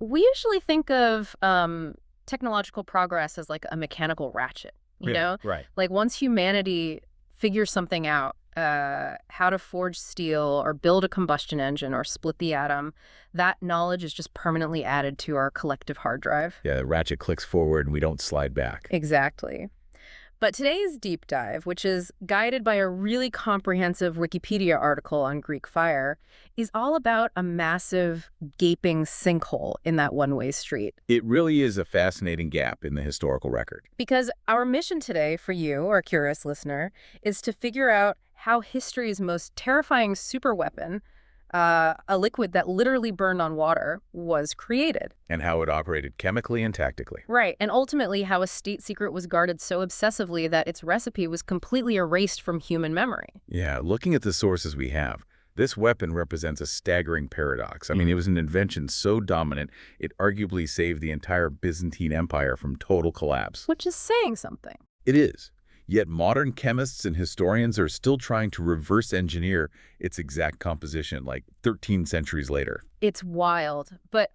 We usually think of technological progress as like a mechanical ratchet, you Yeah, know? right. Like once humanity figures something out, how to forge steel or build a combustion engine or split the atom, that knowledge is just permanently added to our collective hard drive. Yeah, the ratchet clicks forward and we don't slide back. Exactly. But today's deep dive, which is guided by a really comprehensive Wikipedia article on Greek fire, is all about a massive, gaping sinkhole in that one-way street. It really is a fascinating gap in the historical record. Because our mission today for you, our curious listener, is to figure out how history's most terrifying superweapon, a liquid that literally burned on water, was created. And how it operated chemically and tactically. Right, and ultimately how a state secret was guarded so obsessively that its recipe was completely erased from human memory. Yeah, looking at the sources we have, this weapon represents a staggering paradox. I mean, it was an invention so dominant, it arguably saved the entire Byzantine Empire from total collapse. Which is saying something. It is. Yet modern chemists and historians are still trying to reverse engineer its exact composition like 13 centuries later. It's wild. But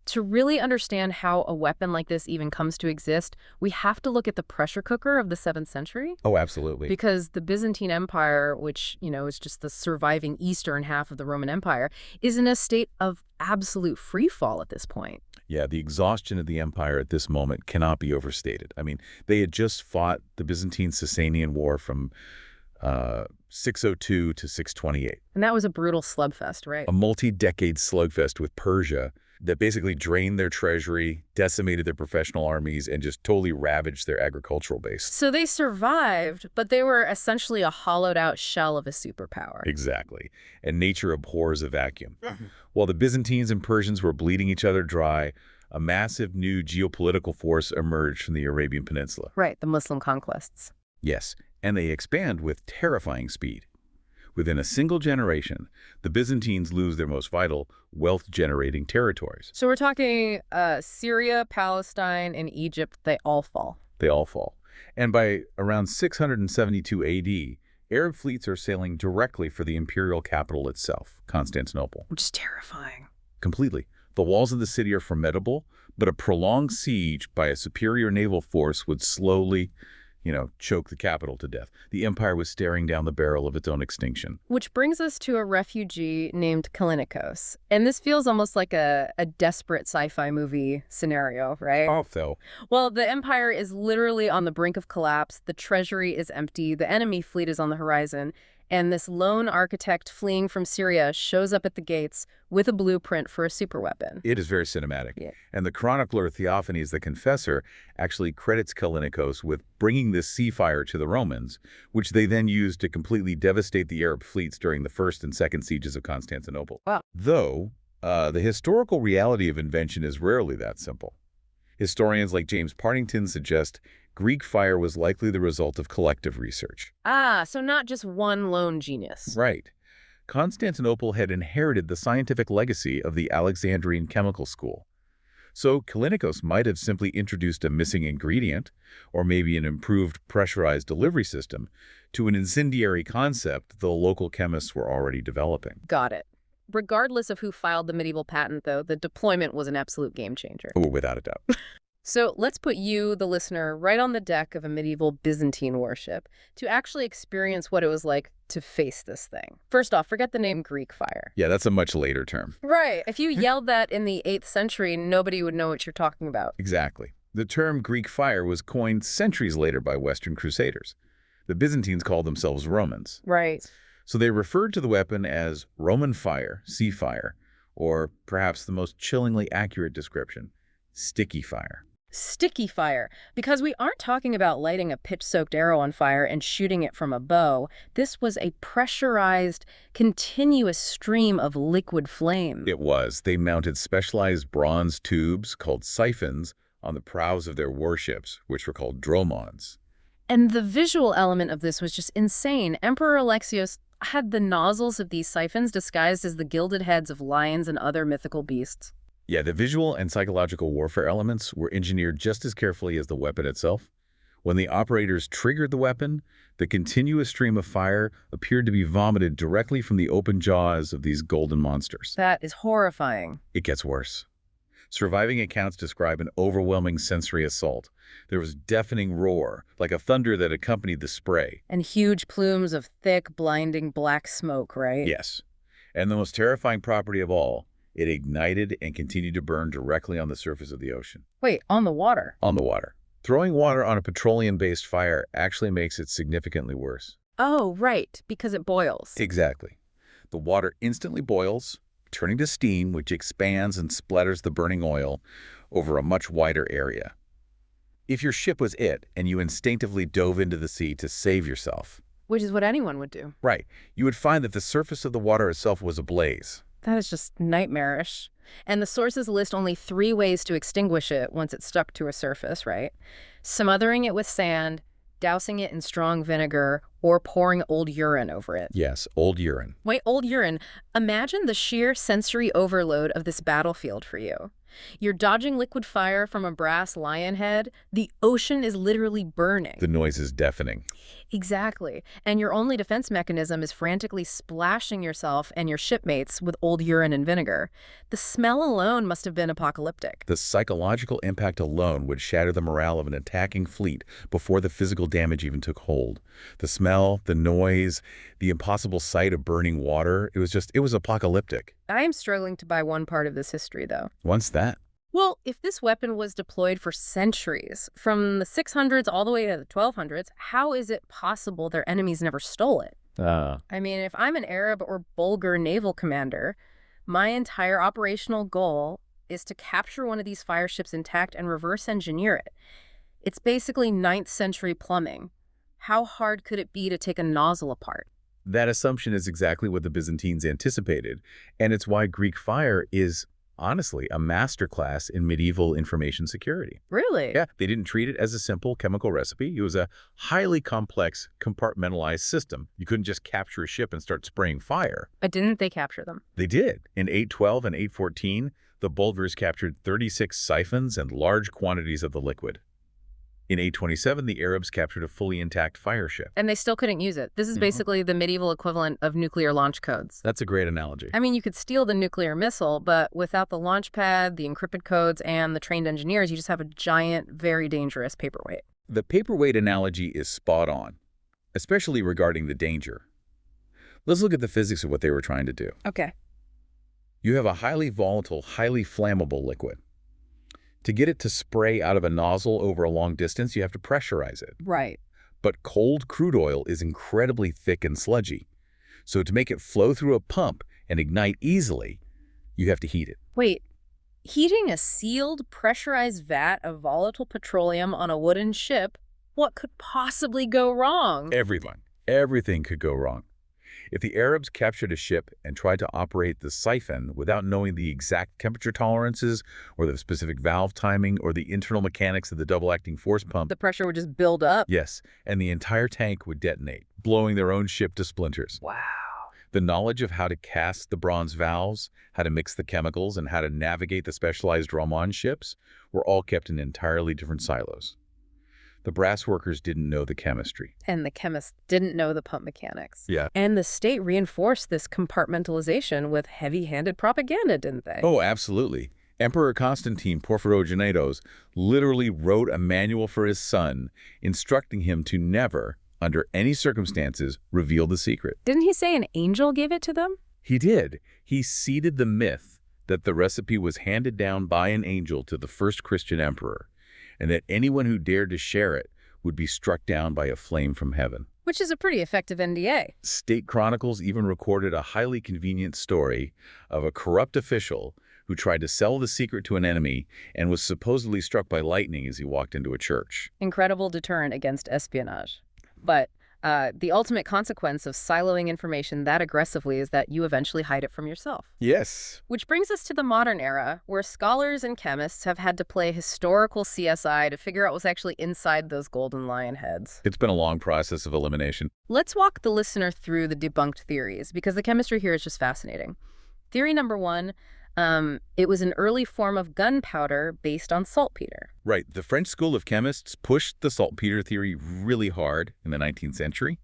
to really understand how a weapon like this even comes to exist, we have to look at the pressure cooker of the 7th century. Oh, absolutely. Because the Byzantine Empire, which, is just the surviving eastern half of the Roman Empire, is in a state of absolute free fall at this point. Yeah, the exhaustion of the empire at this moment cannot be overstated. I mean, they had just fought the Byzantine-Sasanian War from 602 to 628. And that was a brutal slugfest, right? A multi-decade slugfest with Persia that basically drained their treasury, decimated their professional armies, and just totally ravaged their agricultural base. So they survived, but they were essentially a hollowed-out shell of a superpower. Exactly. And nature abhors a vacuum. While the Byzantines and Persians were bleeding each other dry, a massive new geopolitical force emerged from the Arabian Peninsula. Right, the Muslim conquests. Yes, and they expand with terrifying speed. Within a single generation, the Byzantines lose their most vital, wealth-generating territories. So we're talking Syria, Palestine, and Egypt, they all fall. They all fall. And by around 672 AD, Arab fleets are sailing directly for the imperial capital itself, Constantinople. Which is terrifying. Completely. The walls of the city are formidable, but a prolonged siege by a superior naval force would slowly, choke the capital to death. The empire was staring down the barrel of its own extinction. Which brings us to a refugee named Kallinikos. And this feels almost like a desperate sci-fi movie scenario, right? Off, though. Well, the empire is literally on the brink of collapse. The treasury is empty. The enemy fleet is on the horizon. And this lone architect fleeing from Syria shows up at the gates with a blueprint for a superweapon. It is very cinematic. Yeah. And the chronicler Theophanes the Confessor actually credits Kallinikos with bringing this sea fire to the Romans, which they then used to completely devastate the Arab fleets during the first and second sieges of Constantinople. Wow. Though, the historical reality of invention is rarely that simple. Historians like James Partington suggest Greek fire was likely the result of collective research. So not just one lone genius. Right. Constantinople had inherited the scientific legacy of the Alexandrian chemical school. So Kallinikos might have simply introduced a missing ingredient, or maybe an improved pressurized delivery system, to an incendiary concept the local chemists were already developing. Got it. Regardless of who filed the medieval patent, though, the deployment was an absolute game changer. Oh, without a doubt. So let's put you, the listener, right on the deck of a medieval Byzantine warship to actually experience what it was like to face this thing. First off, forget the name Greek fire. Yeah, that's a much later term. Right. If you yelled that in the 8th century, nobody would know what you're talking about. Exactly. The term Greek fire was coined centuries later by Western crusaders. The Byzantines called themselves Romans. Right. So they referred to the weapon as Roman fire, sea fire, or perhaps the most chillingly accurate description, sticky fire. Sticky fire. Because we aren't talking about lighting a pitch-soaked arrow on fire and shooting it from a bow. This was a pressurized, continuous stream of liquid flame. It was. They mounted specialized bronze tubes called siphons on the prows of their warships, which were called dromons. And the visual element of this was just insane. Emperor Alexios had the nozzles of these siphons disguised as the gilded heads of lions and other mythical beasts. Yeah, the visual and psychological warfare elements were engineered just as carefully as the weapon itself. When the operators triggered the weapon, the continuous stream of fire appeared to be vomited directly from the open jaws of these golden monsters. That is horrifying. It gets worse. Surviving accounts describe an overwhelming sensory assault. There was deafening roar, like a thunder that accompanied the spray. And huge plumes of thick, blinding black smoke, right? Yes. And the most terrifying property of all, it ignited and continued to burn directly on the surface of the ocean. Wait, on the water? On the water. Throwing water on a petroleum-based fire actually makes it significantly worse. Oh, right, because it boils. Exactly. The water instantly boils, turning to steam, which expands and splatters the burning oil over a much wider area. If your ship was it, and you instinctively dove into the sea to save yourself, Which is what anyone would do. right, you would find that the surface of the water itself was ablaze. That is just nightmarish. And the sources list only 3 ways to extinguish it once it's stuck to a surface, right? Smothering it with sand, dousing it in strong vinegar, or pouring old urine over it. Yes, old urine. Wait, old urine. Imagine the sheer sensory overload of this battlefield for you. You're dodging liquid fire from a brass lion head. The ocean is literally burning. The noise is deafening. Exactly. And your only defense mechanism is frantically splashing yourself and your shipmates with old urine and vinegar. The smell alone must have been apocalyptic. The psychological impact alone would shatter the morale of an attacking fleet before the physical damage even took hold. The smell, the noise, the impossible sight of burning water, it was apocalyptic. I am struggling to buy one part of this history, though. Once that, Well, if this weapon was deployed for centuries, from the 600s all the way to the 1200s, how is it possible their enemies never stole it? I mean, if I'm an Arab or Bulgar naval commander, my entire operational goal is to capture one of these fire ships intact and reverse engineer it. It's basically 9th century plumbing. How hard could it be to take a nozzle apart? that assumption is exactly what the Byzantines anticipated, and it's why Greek fire is, honestly, a masterclass in medieval information security. Really? Yeah, they didn't treat it as a simple chemical recipe. It was a highly complex, compartmentalized system. You couldn't just capture a ship and start spraying fire. But didn't they capture them? They did. In 812 and 814, the Bulgars captured 36 siphons and large quantities of the liquid. In 827, the Arabs captured a fully intact fire ship. And they still couldn't use it. This is basically the medieval equivalent of nuclear launch codes. That's a great analogy. I mean, you could steal the nuclear missile, but without the launch pad, the encrypted codes, and the trained engineers, you just have a giant, very dangerous paperweight. The paperweight analogy is spot on, especially regarding the danger. Let's look at the physics of what they were trying to do. Okay. You have a highly volatile, highly flammable liquid. To get it to spray out of a nozzle over a long distance, you have to pressurize it. Right. But cold crude oil is incredibly thick and sludgy. So to make it flow through a pump and ignite easily, you have to heat it. Wait, heating a sealed, pressurized vat of volatile petroleum on a wooden ship, what could possibly go wrong? Everything could go wrong. If the Arabs captured a ship and tried to operate the siphon without knowing the exact temperature tolerances or the specific valve timing or the internal mechanics of the double-acting force pump, The pressure would just build up. yes, and the entire tank would detonate, blowing their own ship to splinters. Wow. The knowledge of how to cast the bronze valves, how to mix the chemicals, and how to navigate the specialized drum-on ships were all kept in entirely different silos. The brass workers didn't know the chemistry. And the chemists didn't know the pump mechanics. Yeah. And the state reinforced this compartmentalization with heavy-handed propaganda, didn't they? Oh, absolutely. Emperor Constantine Porphyrogenitos literally wrote a manual for his son, instructing him to never, under any circumstances, reveal the secret. Didn't he say an angel gave it to them? He did. He seeded the myth that the recipe was handed down by an angel to the first Christian emperor, and that anyone who dared to share it would be struck down by a flame from heaven. Which is a pretty effective NDA. State chronicles even recorded a highly convenient story of a corrupt official who tried to sell the secret to an enemy and was supposedly struck by lightning as he walked into a church. Incredible deterrent against espionage. But the ultimate consequence of siloing information that aggressively is that you eventually hide it from yourself. Yes. Which brings us to the modern era, where scholars and chemists have had to play historical CSI to figure out what's actually inside those golden lion heads. It's been a long process of elimination. Let's walk the listener through the debunked theories, because the chemistry here is just fascinating. Theory number 1, it was an early form of gunpowder based on saltpeter. Right. The French school of chemists pushed the saltpeter theory really hard in the 19th century.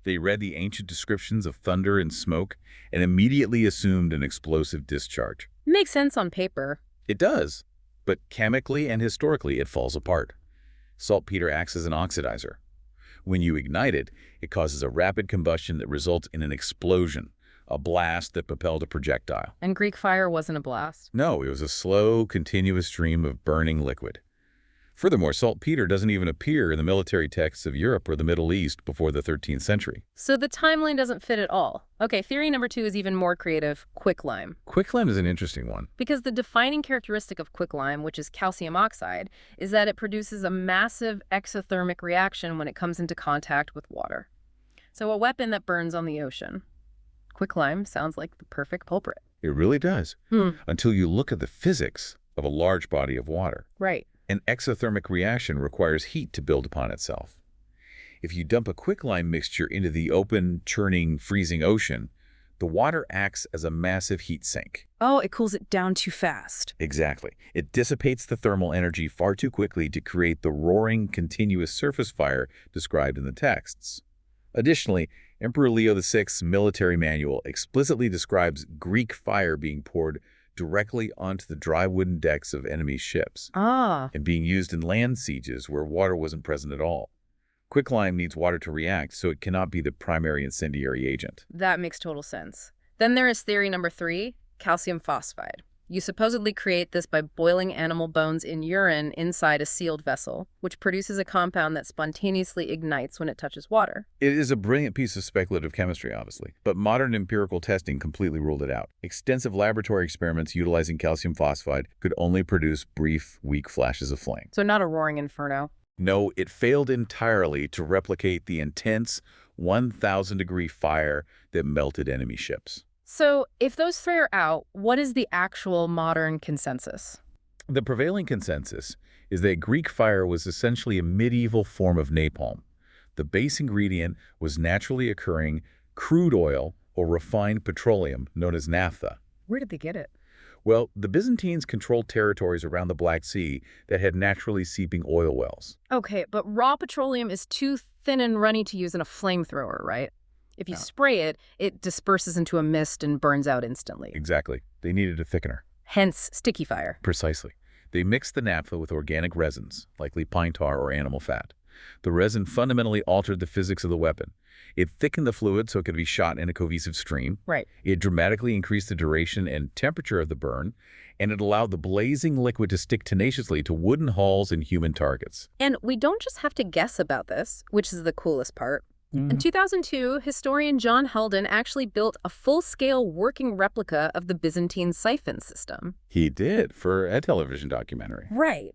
They read the ancient descriptions of thunder and smoke and immediately assumed an explosive discharge. Makes sense on paper. It does, but chemically and historically it falls apart. Saltpeter acts as an oxidizer. When you ignite it, it causes a rapid combustion that results in an explosion, a blast that propelled a projectile. And Greek fire wasn't a blast. No, it was a slow, continuous stream of burning liquid. Furthermore, saltpeter doesn't even appear in the military texts of Europe or the Middle East before the 13th century. So the timeline doesn't fit at all. Okay, theory number 2 is even more creative, quicklime. Quicklime is an interesting one. Because the defining characteristic of quicklime, which is calcium oxide, is that it produces a massive exothermic reaction when it comes into contact with water. So a weapon that burns on the ocean. Quicklime sounds like the perfect culprit. It really does, until you look at the physics of a large body of water. Right. An exothermic reaction requires heat to build upon itself. If you dump a quicklime mixture into the open, churning, freezing ocean, the water acts as a massive heat sink. Oh, it cools it down too fast. Exactly. It dissipates the thermal energy far too quickly to create the roaring, continuous surface fire described in the texts. Additionally, Emperor Leo VI's military manual explicitly describes Greek fire being poured directly onto the dry wooden decks of enemy ships and being used in land sieges where water wasn't present at all. Quicklime needs water to react, so it cannot be the primary incendiary agent. That makes total sense. Then there is theory number 3, calcium phosphide. You supposedly create this by boiling animal bones in urine inside a sealed vessel, which produces a compound that spontaneously ignites when it touches water. It is a brilliant piece of speculative chemistry, obviously, but modern empirical testing completely ruled it out. Extensive laboratory experiments utilizing calcium phosphide could only produce brief, weak flashes of flame. So not a roaring inferno. No, it failed entirely to replicate the intense 1,000-degree fire that melted enemy ships. So if those 3 are out, what is the actual modern consensus? The prevailing consensus is that Greek fire was essentially a medieval form of napalm. The base ingredient was naturally occurring crude oil or refined petroleum known as naphtha. Where did they get it? Well, the Byzantines controlled territories around the Black Sea that had naturally seeping oil wells. Okay, but raw petroleum is too thin and runny to use in a flamethrower, right? If you spray it, it disperses into a mist and burns out instantly. Exactly. They needed a thickener. Hence, sticky fire. Precisely. They mixed the naphtha with organic resins, likely pine tar or animal fat. The resin fundamentally altered the physics of the weapon. It thickened the fluid so it could be shot in a cohesive stream. Right. It dramatically increased the duration and temperature of the burn, and it allowed the blazing liquid to stick tenaciously to wooden hulls and human targets. And we don't just have to guess about this, which is the coolest part. In 2002, historian John Heldon actually built a full-scale working replica of the Byzantine siphon system. He did, for a television documentary. Right.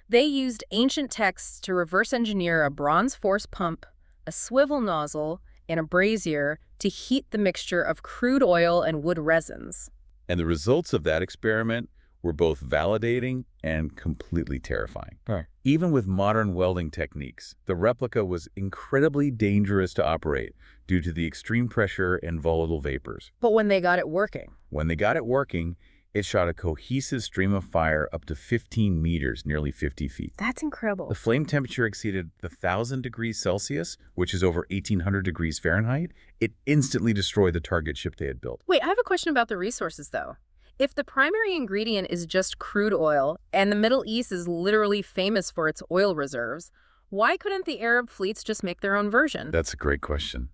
They used ancient texts to reverse engineer a bronze force pump, a swivel nozzle, and a brazier to heat the mixture of crude oil and wood resins. And the results of that experiment were both validating and completely terrifying. Right. Even with modern welding techniques, the replica was incredibly dangerous to operate due to the extreme pressure and volatile vapors. But when they got it working? When they got it working, it shot a cohesive stream of fire up to 15 meters, nearly 50 feet. That's incredible. The flame temperature exceeded 1,000 degrees Celsius, which is over 1,800 degrees Fahrenheit. It instantly destroyed the target ship they had built. Wait, I have a question about the resources, though. If the primary ingredient is just crude oil, and the Middle East is literally famous for its oil reserves, why couldn't the Arab fleets just make their own version? That's a great question.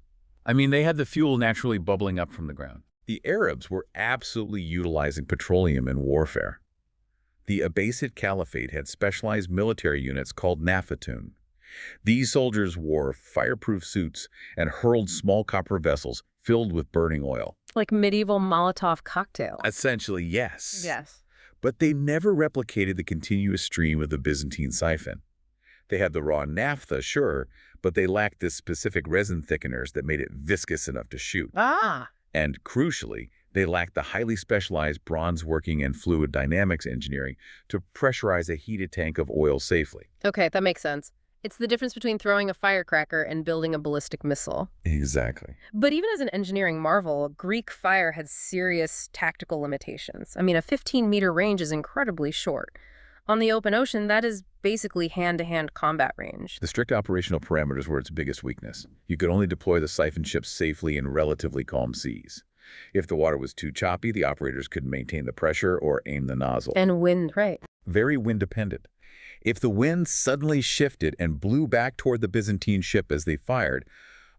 I mean, they had the fuel naturally bubbling up from the ground. The Arabs were absolutely utilizing petroleum in warfare. The Abbasid Caliphate had specialized military units called Nafatun. These soldiers wore fireproof suits and hurled small copper vessels filled with burning oil. Like medieval Molotov cocktail. Essentially, yes. Yes. But they never replicated the continuous stream of the Byzantine siphon. They had the raw naphtha, sure, but they lacked the specific resin thickeners that made it viscous enough to shoot. And crucially, they lacked the highly specialized bronze working and fluid dynamics engineering to pressurize a heated tank of oil safely. Okay, that makes sense. It's the difference between throwing a firecracker and building a ballistic missile. Exactly. But even as an engineering marvel, Greek fire had serious tactical limitations. I mean, a 15-meter range is incredibly short. On the open ocean, that is basically hand-to-hand combat range. The strict operational parameters were its biggest weakness. You could only deploy the siphon ships safely in relatively calm seas. If the water was too choppy, the operators couldn't maintain the pressure or aim the nozzle. And wind, right. Very wind-dependent. If the wind suddenly shifted and blew back toward the Byzantine ship as they fired,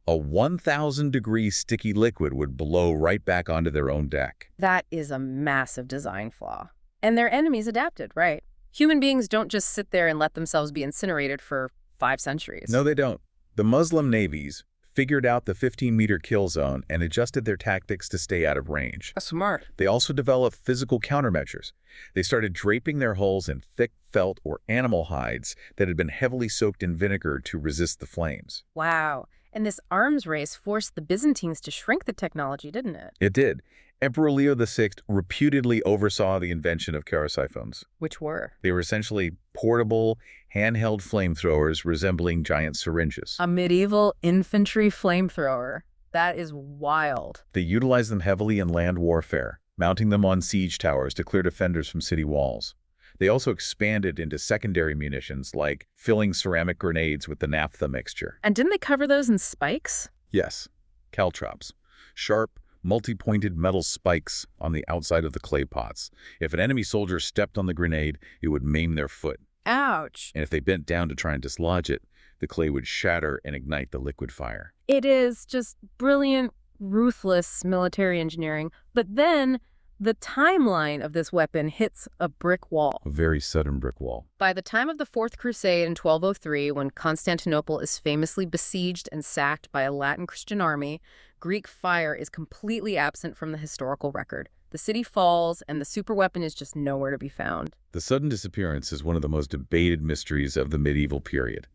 a 1,000-degree sticky liquid would blow right back onto their own deck. That is a massive design flaw. And their enemies adapted, right? Human beings don't just sit there and let themselves be incinerated for 5 centuries. No, they don't. The Muslim navies figured out the 15-meter kill zone and adjusted their tactics to stay out of range. That's smart. They also developed physical countermeasures. They started draping their hulls in thick felt or animal hides that had been heavily soaked in vinegar to resist the flames. Wow. And this arms race forced the Byzantines to shrink the technology, didn't it? It did. Emperor Leo VI reputedly oversaw the invention of kerosiphones. Which were? They were essentially portable, handheld flamethrowers resembling giant syringes. A medieval infantry flamethrower. That is wild. They utilized them heavily in land warfare, mounting them on siege towers to clear defenders from city walls. They also expanded into secondary munitions, like filling ceramic grenades with the naphtha mixture. And didn't they cover those in spikes? Yes, caltrops. Sharp, multi-pointed metal spikes on the outside of the clay pots. If an enemy soldier stepped on the grenade, it would maim their foot. Ouch. And if they bent down to try and dislodge it, the clay would shatter and ignite the liquid fire. It is just brilliant, ruthless military engineering. But then the timeline of this weapon hits a brick wall. A very sudden brick wall. By the time of the Fourth Crusade in 1203, when Constantinople is famously besieged and sacked by a Latin Christian army, Greek fire is completely absent from the historical record. The city falls, and the superweapon is just nowhere to be found. The sudden disappearance is one of the most debated mysteries of the medieval period.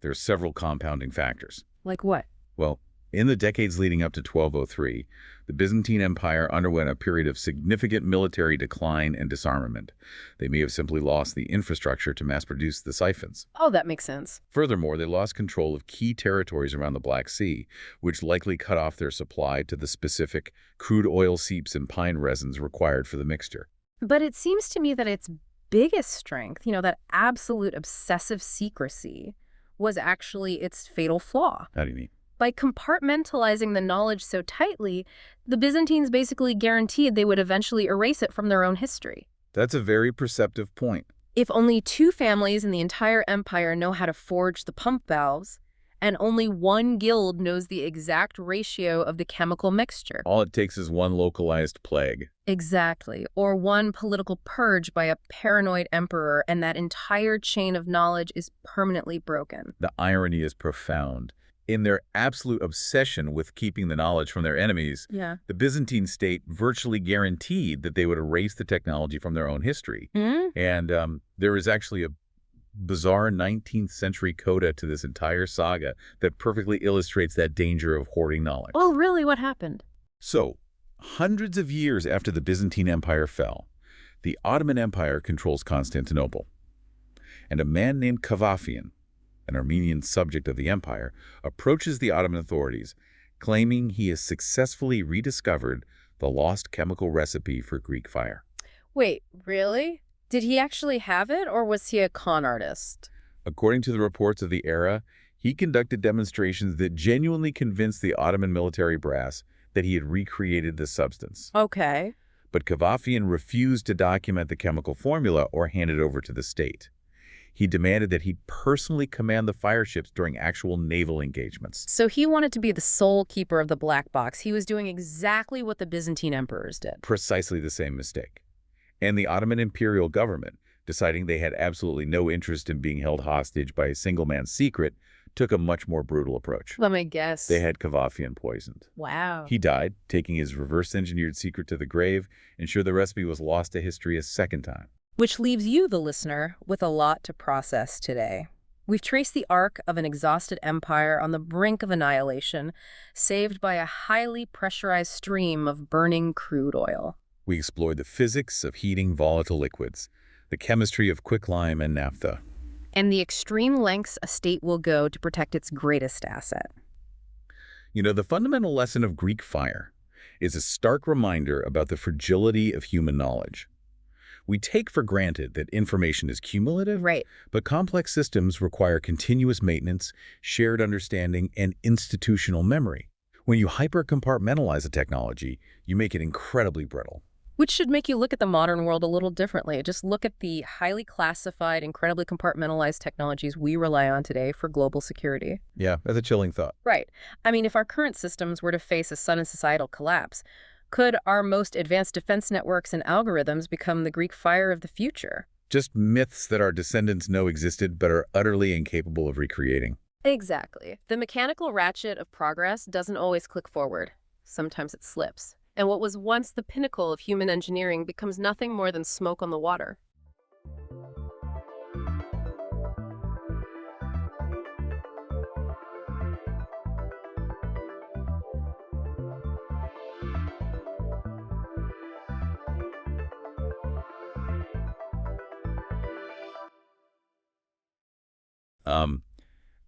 There are several compounding factors. Like what? Well, in the decades leading up to 1203, the Byzantine Empire underwent a period of significant military decline and disarmament. They may have simply lost the infrastructure to mass-produce the siphons. Oh, that makes sense. Furthermore, they lost control of key territories around the Black Sea, which likely cut off their supply to the specific crude oil seeps and pine resins required for the mixture. But it seems to me that its biggest strength, that absolute obsessive secrecy, was actually its fatal flaw. How do you mean? By compartmentalizing the knowledge so tightly, the Byzantines basically guaranteed they would eventually erase it from their own history. That's a very perceptive point. If only 2 families in the entire empire know how to forge the pump valves, and only 1 guild knows the exact ratio of the chemical mixture. All it takes is one localized plague. Exactly. Or 1 political purge by a paranoid emperor, and that entire chain of knowledge is permanently broken. The irony is profound. In their absolute obsession with keeping the knowledge from their enemies, the Byzantine state virtually guaranteed that they would erase the technology from their own history. And there is actually a bizarre 19th century coda to this entire saga that perfectly illustrates that danger of hoarding knowledge. Oh, really? What happened? So, hundreds of years after the Byzantine Empire fell, the Ottoman Empire controls Constantinople. And a man named Cavafian, an Armenian subject of the empire, approaches the Ottoman authorities, claiming he has successfully rediscovered the lost chemical recipe for Greek fire. Wait, really? Did he actually have it, or was he a con artist? According to the reports of the era, he conducted demonstrations that genuinely convinced the Ottoman military brass that he had recreated the substance. Okay. But Cavafian refused to document the chemical formula or hand it over to the state. He demanded that he personally command the fire ships during actual naval engagements. So he wanted to be the sole keeper of the black box. He was doing exactly what the Byzantine emperors did. Precisely the same mistake. And the Ottoman imperial government, deciding they had absolutely no interest in being held hostage by a single man's secret, took a much more brutal approach. Let me guess. They had Cavafian poisoned. Wow. He died, taking his reverse-engineered secret to the grave, ensured the recipe was lost to history a second time. Which leaves you, the listener, with a lot to process today. We've traced the arc of an exhausted empire on the brink of annihilation, saved by a highly pressurized stream of burning crude oil. We explored the physics of heating volatile liquids, the chemistry of quicklime and naphtha, and the extreme lengths a state will go to protect its greatest asset. The fundamental lesson of Greek fire is a stark reminder about the fragility of human knowledge. We take for granted that information is cumulative, Right. but complex systems require continuous maintenance, shared understanding, and institutional memory. When you hyper-compartmentalize a technology, you make it incredibly brittle. Which should make you look at the modern world a little differently. Just look at the highly classified, incredibly compartmentalized technologies we rely on today for global security. Yeah, that's a chilling thought. Right. I mean, if our current systems were to face a sudden societal collapse, could our most advanced defense networks and algorithms become the Greek fire of the future? Just myths that our descendants know existed but are utterly incapable of recreating. Exactly. The mechanical ratchet of progress doesn't always click forward. Sometimes it slips. And what was once the pinnacle of human engineering becomes nothing more than smoke on the water. Um,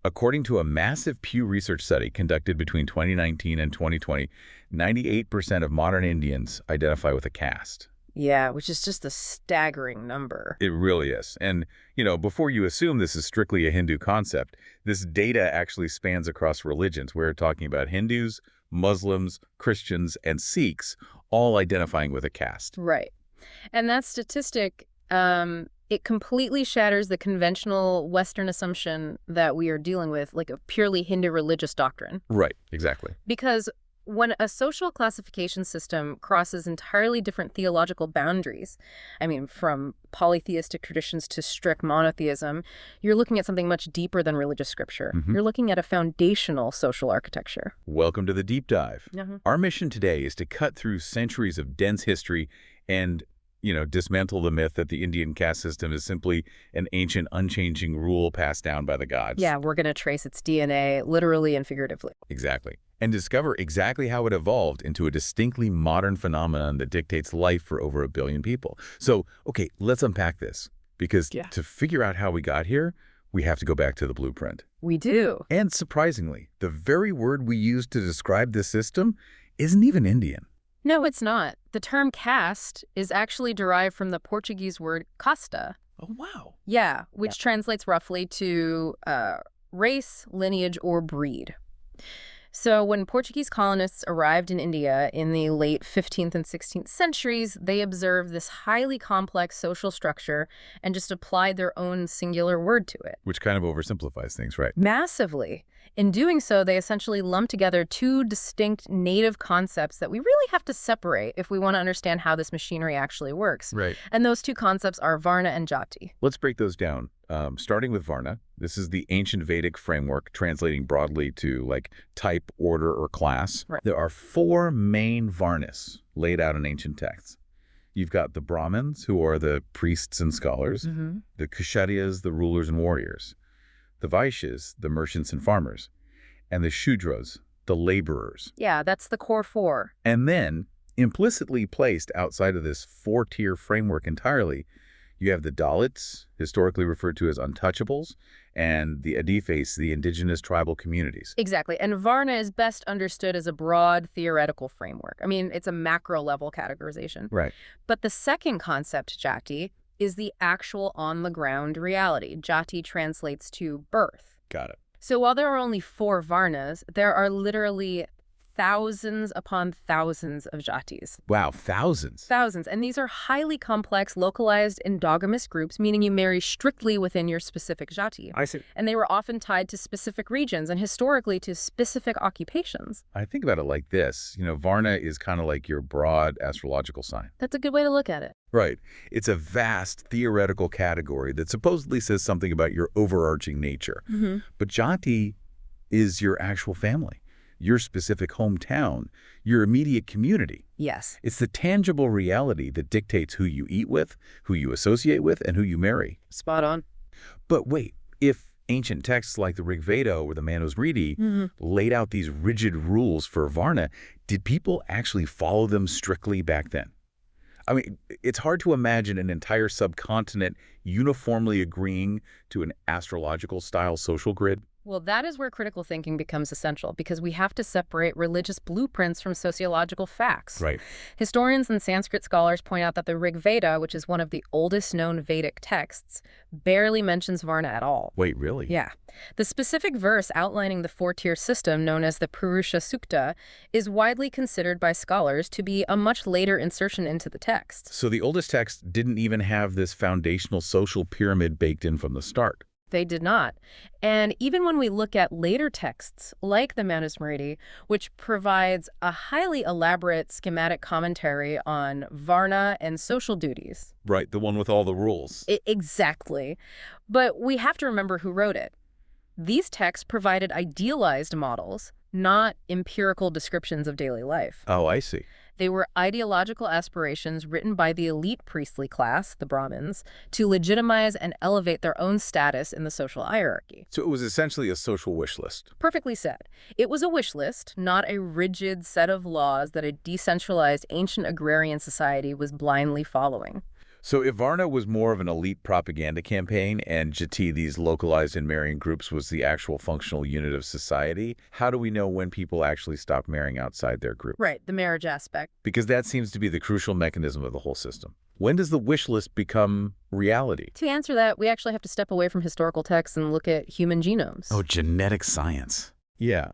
According to a massive Pew Research study conducted between 2019 and 2020, 98% of modern Indians identify with a caste. Yeah, which is just a staggering number. It really is. And, before you assume this is strictly a Hindu concept, this data actually spans across religions. We're talking about Hindus, Muslims, Christians, and Sikhs all identifying with a caste. Right. And that statistic, it completely shatters the conventional Western assumption that we are dealing with, like a purely Hindu religious doctrine. Right, exactly. Because when a social classification system crosses entirely different theological boundaries, I mean, from polytheistic traditions to strict monotheism, you're looking at something much deeper than religious scripture. You're looking at a foundational social architecture. Welcome to the deep dive. Uh-huh. Our mission today is to cut through centuries of dense history and dismantle the myth that the Indian caste system is simply an ancient, unchanging rule passed down by the gods. Yeah, we're going to trace its DNA literally and figuratively. Exactly. And discover exactly how it evolved into a distinctly modern phenomenon that dictates life for over 1 billion people. So, okay, let's unpack this. Because to figure out how we got here, we have to go back to the blueprint. We do. And surprisingly, the very word we use to describe this system isn't even Indian. No, it's not. The term caste is actually derived from the Portuguese word casta. Oh, wow. Yeah, which translates roughly to race, lineage, or breed. So when Portuguese colonists arrived in India in the late 15th and 16th centuries, they observed this highly complex social structure and just applied their own singular word to it. Which kind of oversimplifies things, right? Massively. In doing so, they essentially lumped together two distinct native concepts that we really have to separate if we want to understand how this machinery actually works. Right. And those two concepts are Varna and Jati. Let's break those down. Starting with Varna, this is the ancient Vedic framework translating broadly to type, order, or class. Right. There are 4 main Varnas laid out in ancient texts. You've got the Brahmins, who are the priests and scholars, the Kshatriyas, the rulers and warriors, the Vaishyas, the merchants and farmers, and the Shudras, the laborers. Yeah, that's the core 4. And then, implicitly placed outside of this 4-tier framework entirely, you have the Dalits, historically referred to as untouchables, and the Adifes, the indigenous tribal communities. Exactly. And Varna is best understood as a broad theoretical framework. I mean, it's a macro-level categorization. Right. But the second concept, Jati, is the actual on-the-ground reality. Jati translates to birth. Got it. So while there are only 4 Varnas, there are literally thousands upon thousands of Jatis. Wow, thousands. Thousands. And these are highly complex, localized, endogamous groups, meaning you marry strictly within your specific Jati. I see. And they were often tied to specific regions and historically to specific occupations. I think about it like this. Varna is kind of like your broad astrological sign. That's a good way to look at it. Right. It's a vast theoretical category that supposedly says something about your overarching nature. But Jati is your actual family, your specific hometown, your immediate community. Yes. It's the tangible reality that dictates who you eat with, who you associate with, and who you marry. Spot on. But wait, if ancient texts like the Rig Veda or the Manusmriti laid out these rigid rules for Varna, did people actually follow them strictly back then? I mean, it's hard to imagine an entire subcontinent uniformly agreeing to an astrological-style social grid. Well, that is where critical thinking becomes essential because we have to separate religious blueprints from sociological facts. Right. Historians and Sanskrit scholars point out that the Rig Veda, which is one of the oldest known Vedic texts, barely mentions Varna at all. Wait, really? Yeah. The specific verse outlining the four-tier system known as the Purusha Sukta is widely considered by scholars to be a much later insertion into the text. So the oldest text didn't even have this foundational social pyramid baked in from the start. They did not. And even when we look at later texts, like the Manusmriti, which provides a highly elaborate schematic commentary on Varna and social duties. Right, the one with all the rules. Exactly. But we have to remember who wrote it. These texts provided idealized models, not empirical descriptions of daily life. Oh, I see. They were ideological aspirations written by the elite priestly class, the Brahmins, to legitimize and elevate their own status in the social hierarchy. So it was essentially a social wish list. Perfectly said. It was a wish list, not a rigid set of laws that a decentralized ancient agrarian society was blindly following. So if Varna was more of an elite propaganda campaign and Jati, these localized and marrying groups, was the actual functional unit of society, how do we know when people actually stopped marrying outside their group? Right, the marriage aspect. Because that seems to be the crucial mechanism of the whole system. When does the wish list become reality? To answer that, we actually have to step away from historical texts and look at human genomes. Oh, genetic science. Yeah.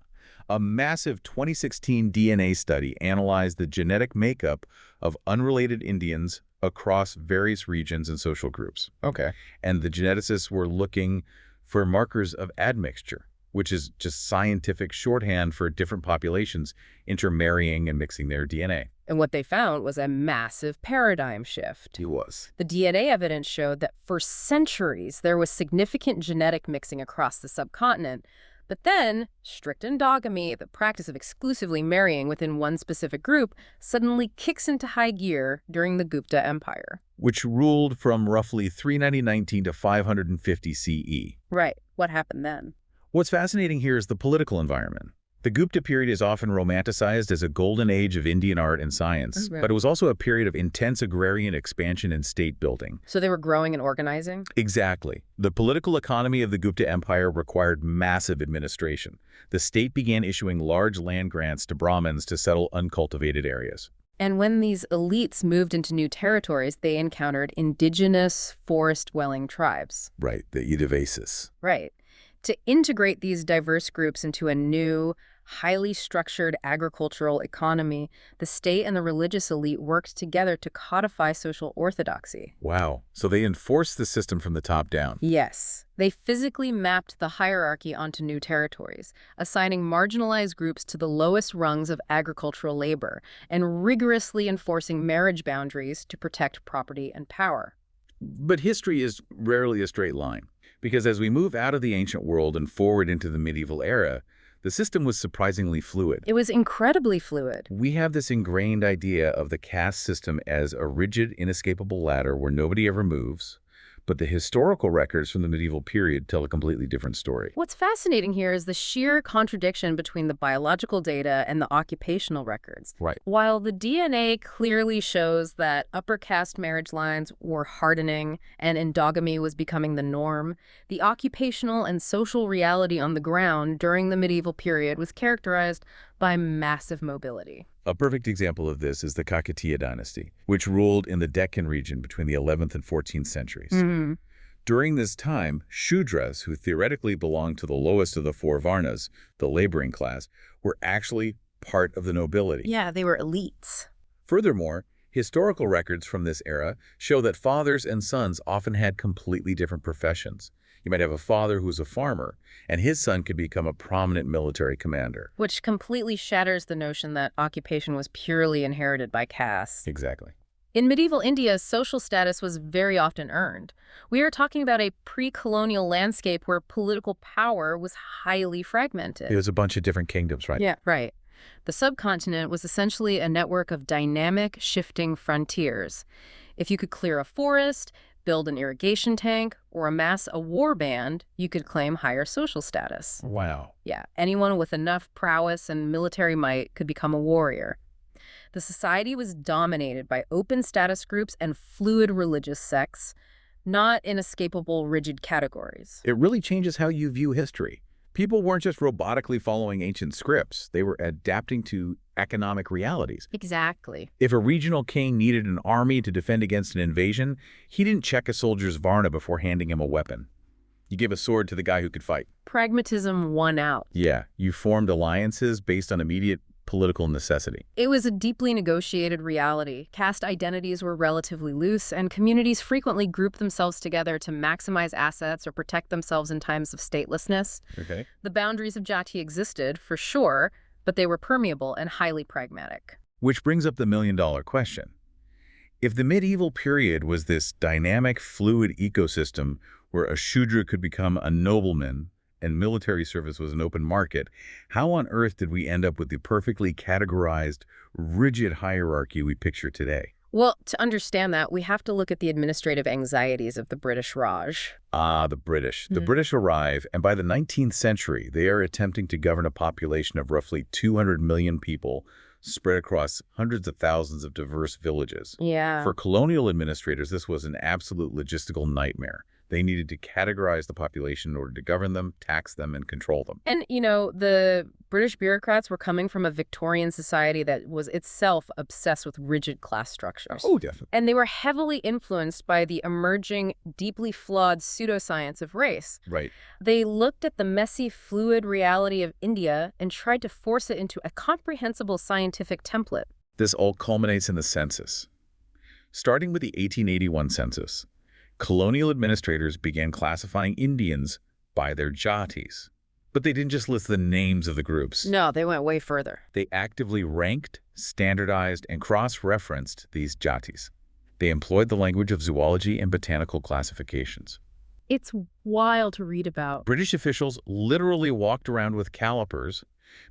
A massive 2016 DNA study analyzed the genetic makeup of unrelated Indians across various regions and social groups. Okay. And the geneticists were looking for markers of admixture, which is just scientific shorthand for different populations intermarrying and mixing their DNA. And what they found was a massive paradigm shift. It was. The DNA evidence showed that for centuries there was significant genetic mixing across the subcontinent. But then, strict endogamy, the practice of exclusively marrying within one specific group, suddenly kicks into high gear during the Gupta Empire. Which ruled from roughly 390 to 550 CE. Right. What happened then? What's fascinating here is the political environment. The Gupta period is often romanticized as a golden age of Indian art and science, but it was also a period of intense agrarian expansion and state building. So they were growing and organizing? Exactly. The political economy of the Gupta Empire required massive administration. The state began issuing large land grants to Brahmins to settle uncultivated areas. And when these elites moved into new territories, they encountered indigenous forest-dwelling tribes. Right, the Yiddivasis. Right. To integrate these diverse groups into a new, highly structured agricultural economy, the state and the religious elite worked together to codify social orthodoxy. Wow. So they enforced the system from the top down. Yes. They physically mapped the hierarchy onto new territories, assigning marginalized groups to the lowest rungs of agricultural labor, and rigorously enforcing marriage boundaries to protect property and power. But history is rarely a straight line, because as we move out of the ancient world and forward into the medieval era, the system was surprisingly fluid. It was incredibly fluid. We have this ingrained idea of the caste system as a rigid, inescapable ladder where nobody ever moves, but the historical records from the medieval period tell a completely different story. What's fascinating here is the sheer contradiction between the biological data and the occupational records. Right. While the DNA clearly shows that upper caste marriage lines were hardening and endogamy was becoming the norm, the occupational and social reality on the ground during the medieval period was characterized by massive mobility. A perfect example of this is the Kakatiya dynasty, which ruled in the Deccan region between the 11th and 14th centuries. During this time, Shudras, who theoretically belonged to the lowest of the four Varnas, the laboring class, were actually part of the nobility. Yeah, they were elites. Furthermore, historical records from this era show that fathers and sons often had completely different professions. You might have a father who's a farmer, and his son could become a prominent military commander. Which completely shatters the notion that occupation was purely inherited by caste. Exactly. In medieval India, social status was very often earned. We are talking about a pre-colonial landscape where political power was highly fragmented. It was a bunch of different kingdoms, right? Yeah, right. The subcontinent was essentially a network of dynamic, shifting frontiers. If you could clear a forest, build an irrigation tank, or amass a war band, you could claim higher social status. Wow. Yeah, anyone with enough prowess and military might could become a warrior. The society was dominated by open status groups and fluid religious sects, not inescapable rigid categories. It really changes how you view history. People weren't just robotically following ancient scripts. They were adapting to economic realities. Exactly. If a regional king needed an army to defend against an invasion, he didn't check a soldier's Varna before handing him a weapon. You gave a sword to the guy who could fight. Pragmatism won out. Yeah, you formed alliances based on immediate political necessity. It was a deeply negotiated reality. Caste identities were relatively loose, and communities frequently grouped themselves together to maximize assets or protect themselves in times of statelessness. Okay. The boundaries of jati existed, for sure, but they were permeable and highly pragmatic. Which brings up the million-dollar question. If the medieval period was this dynamic, fluid ecosystem where a Shudra could become a nobleman and military service was an open market, how on earth did we end up with the perfectly categorized, rigid hierarchy we picture today? Well, to understand that, we have to look at the administrative anxieties of the British Raj. Ah, the British. The British arrive, and by the 19th century, they are attempting to govern a population of roughly 200 million people spread across hundreds of thousands of diverse villages. Yeah. For colonial administrators, this was an absolute logistical nightmare. They needed to categorize the population in order to govern them, tax them, and control them. And, the British bureaucrats were coming from a Victorian society that was itself obsessed with rigid class structures. Oh, definitely. And they were heavily influenced by the emerging, deeply flawed pseudoscience of race. Right. They looked at the messy, fluid reality of India and tried to force it into a comprehensible scientific template. This all culminates in the census. Starting with the 1881 census, colonial administrators began classifying Indians by their jatis. But they didn't just list the names of the groups. No, they went way further. They actively ranked, standardized, and cross-referenced these jatis. They employed the language of zoology and botanical classifications. It's wild to read about. British officials literally walked around with calipers,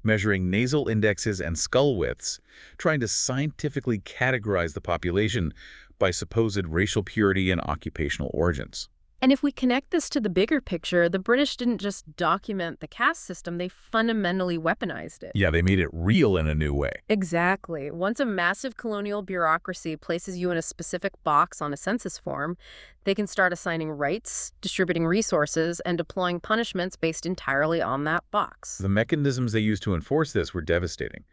measuring nasal indexes and skull widths, trying to scientifically categorize the population by supposed racial purity and occupational origins. And if we connect this to the bigger picture, the British didn't just document the caste system, they fundamentally weaponized it. Yeah, they made it real in a new way. Exactly. Once a massive colonial bureaucracy places you in a specific box on a census form, they can start assigning rights, distributing resources, and deploying punishments based entirely on that box. The mechanisms they used to enforce this were devastating.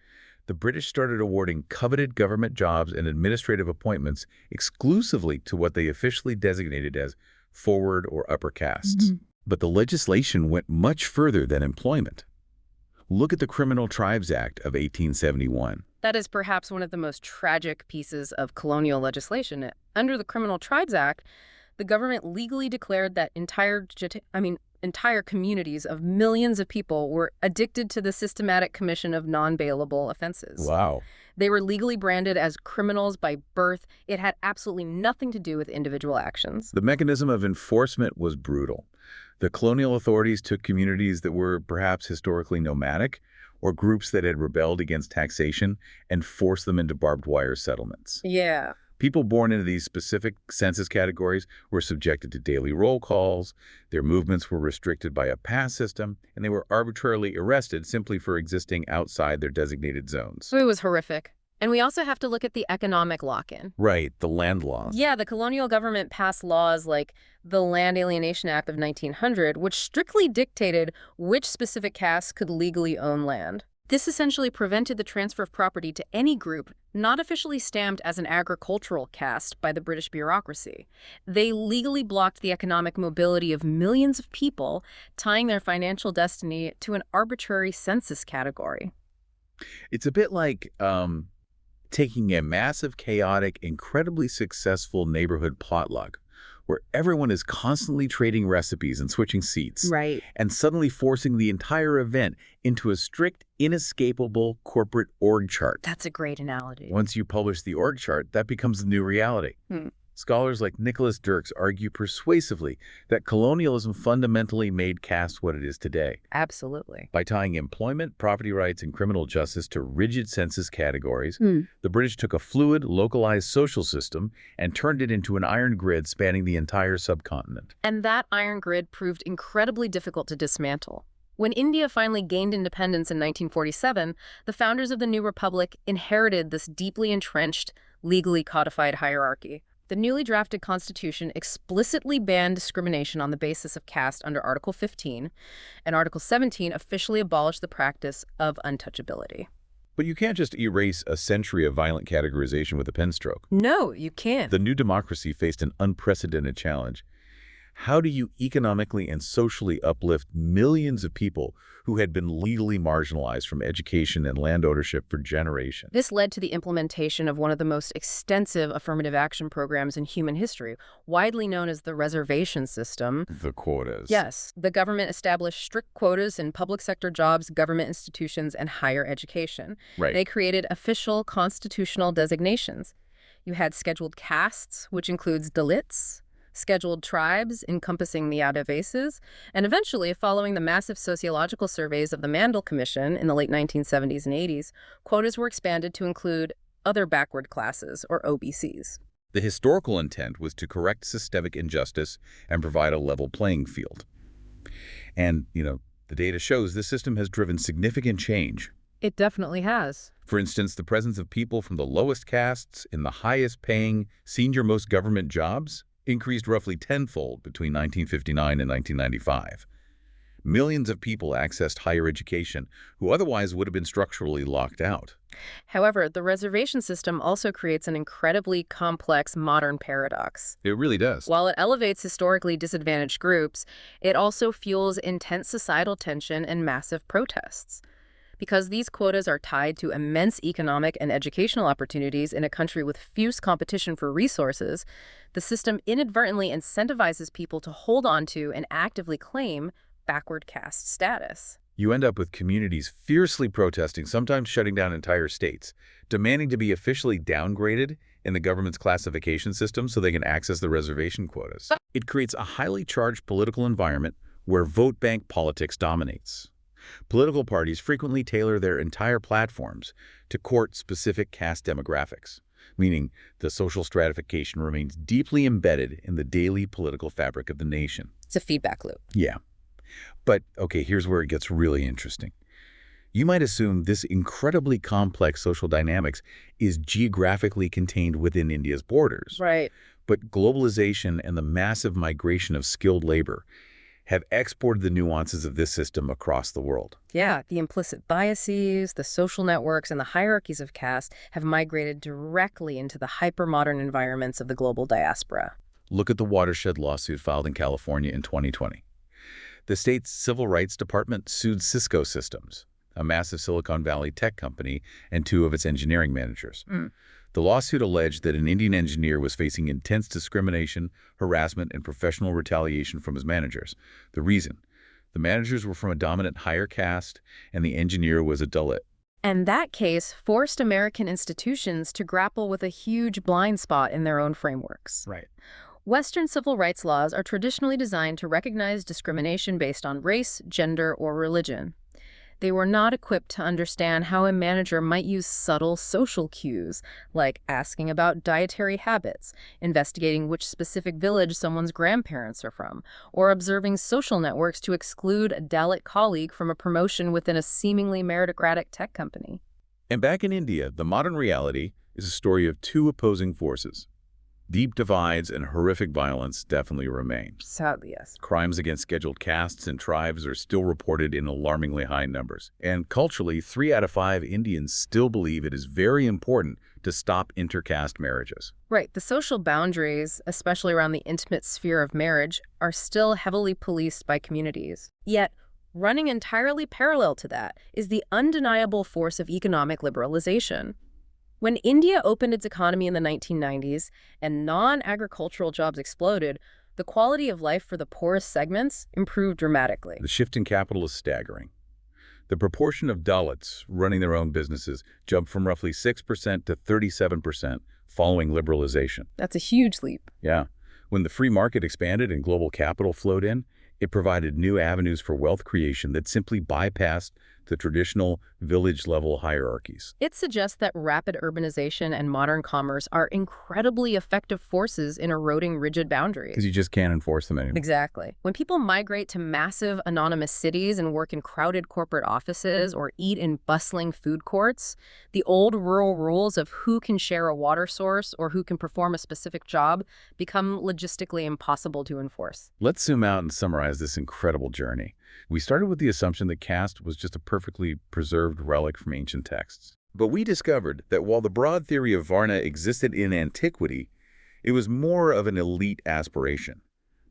The British started awarding coveted government jobs and administrative appointments exclusively to what they officially designated as forward or upper castes. But the legislation went much further than employment. Look at the Criminal Tribes Act of 1871. That is perhaps one of the most tragic pieces of colonial legislation. Under the Criminal Tribes Act, the government legally declared that entire communities of millions of people were addicted to the systematic commission of non-bailable offenses. Wow. They were legally branded as criminals by birth. It had absolutely nothing to do with individual actions. The mechanism of enforcement was brutal. The colonial authorities took communities that were perhaps historically nomadic or groups that had rebelled against taxation and forced them into barbed wire settlements. Yeah. People born into these specific census categories were subjected to daily roll calls, their movements were restricted by a pass system, and they were arbitrarily arrested simply for existing outside their designated zones. So it was horrific. And we also have to look at the economic lock-in. Right, the land laws. Yeah, the colonial government passed laws like the Land Alienation Act of 1900, which strictly dictated which specific castes could legally own land. This essentially prevented the transfer of property to any group not officially stamped as an agricultural caste by the British bureaucracy. They legally blocked the economic mobility of millions of people, tying their financial destiny to an arbitrary census category. It's a bit like taking a massive, chaotic, incredibly successful neighborhood potluck where everyone is constantly trading recipes and switching seats. Right. And suddenly forcing the entire event into a strict, inescapable corporate org chart. That's a great analogy. Once you publish the org chart, that becomes the new reality. Scholars like Nicholas Dirks argue persuasively that colonialism fundamentally made caste what it is today. Absolutely. By tying employment, property rights, and criminal justice to rigid census categories, the British took a fluid, localized social system and turned it into an iron grid spanning the entire subcontinent. And that iron grid proved incredibly difficult to dismantle. When India finally gained independence in 1947, the founders of the new republic inherited this deeply entrenched, legally codified hierarchy. The newly drafted Constitution explicitly banned discrimination on the basis of caste under Article 15, and Article 17 officially abolished the practice of untouchability. But you can't just erase a century of violent categorization with a pen stroke. No, you can't. The new democracy faced an unprecedented challenge. How do you economically and socially uplift millions of people who had been legally marginalized from education and land ownership for generations? This led to the implementation of one of the most extensive affirmative action programs in human history, widely known as the reservation system. The quotas. Yes, the government established strict quotas in public sector jobs, government institutions, and higher education. Right. They created official constitutional designations. You had scheduled castes, which includes Dalits, scheduled tribes encompassing the Adaveses, and eventually, following the massive sociological surveys of the Mandel Commission in the late 1970s and 80s, quotas were expanded to include other backward classes, or OBCs. The historical intent was to correct systemic injustice and provide a level playing field. And, the data shows this system has driven significant change. It definitely has. For instance, the presence of people from the lowest castes in the highest-paying, senior-most government jobs increased roughly tenfold between 1959 and 1995. Millions of people accessed higher education who otherwise would have been structurally locked out. However, the reservation system also creates an incredibly complex modern paradox. It really does. While it elevates historically disadvantaged groups, it also fuels intense societal tension and massive protests. Because these quotas are tied to immense economic and educational opportunities in a country with fierce competition for resources, the system inadvertently incentivizes people to hold on to and actively claim backward caste status. You end up with communities fiercely protesting, sometimes shutting down entire states, demanding to be officially downgraded in the government's classification system so they can access the reservation quotas. It creates a highly charged political environment where vote bank politics dominates. Political parties frequently tailor their entire platforms to court specific caste demographics, meaning the social stratification remains deeply embedded in the daily political fabric of the nation. It's a feedback loop. Yeah. But, okay, here's where it gets really interesting. You might assume this incredibly complex social dynamics is geographically contained within India's borders. Right. But globalization and the massive migration of skilled labor have exported the nuances of this system across the world. Yeah, the implicit biases, the social networks, and the hierarchies of caste have migrated directly into the hyper-modern environments of the global diaspora. Look at the watershed lawsuit filed in California in 2020. The state's civil rights department sued Cisco Systems, a massive Silicon Valley tech company, and two of its engineering managers. The lawsuit alleged that an Indian engineer was facing intense discrimination, harassment, and professional retaliation from his managers. The reason? The managers were from a dominant higher caste, and the engineer was a Dalit. And that case forced American institutions to grapple with a huge blind spot in their own frameworks. Right. Western civil rights laws are traditionally designed to recognize discrimination based on race, gender, or religion. They were not equipped to understand how a manager might use subtle social cues, like asking about dietary habits, investigating which specific village someone's grandparents are from, or observing social networks to exclude a Dalit colleague from a promotion within a seemingly meritocratic tech company. And back in India, the modern reality is a story of two opposing forces. Deep divides and horrific violence definitely remain. Sadly, yes. Crimes against scheduled castes and tribes are still reported in alarmingly high numbers. And culturally, 3 out of 5 Indians still believe it is very important to stop intercaste marriages. Right. The social boundaries, especially around the intimate sphere of marriage, are still heavily policed by communities. Yet, running entirely parallel to that is the undeniable force of economic liberalization. When India opened its economy in the 1990s and non-agricultural jobs exploded, the quality of life for the poorest segments improved dramatically. The shift in capital is staggering. The proportion of Dalits running their own businesses jumped from roughly 6% to 37% following liberalization. That's a huge leap. Yeah. When the free market expanded and global capital flowed in, it provided new avenues for wealth creation that simply bypassed the traditional village-level hierarchies. It suggests that rapid urbanization and modern commerce are incredibly effective forces in eroding rigid boundaries. Because you just can't enforce them anymore. Exactly. When people migrate to massive anonymous cities and work in crowded corporate offices or eat in bustling food courts, the old rural rules of who can share a water source or who can perform a specific job become logistically impossible to enforce. Let's zoom out and summarize this incredible journey. We started with the assumption that caste was just a perfectly preserved relic from ancient texts. But we discovered that while the broad theory of Varna existed in antiquity, it was more of an elite aspiration.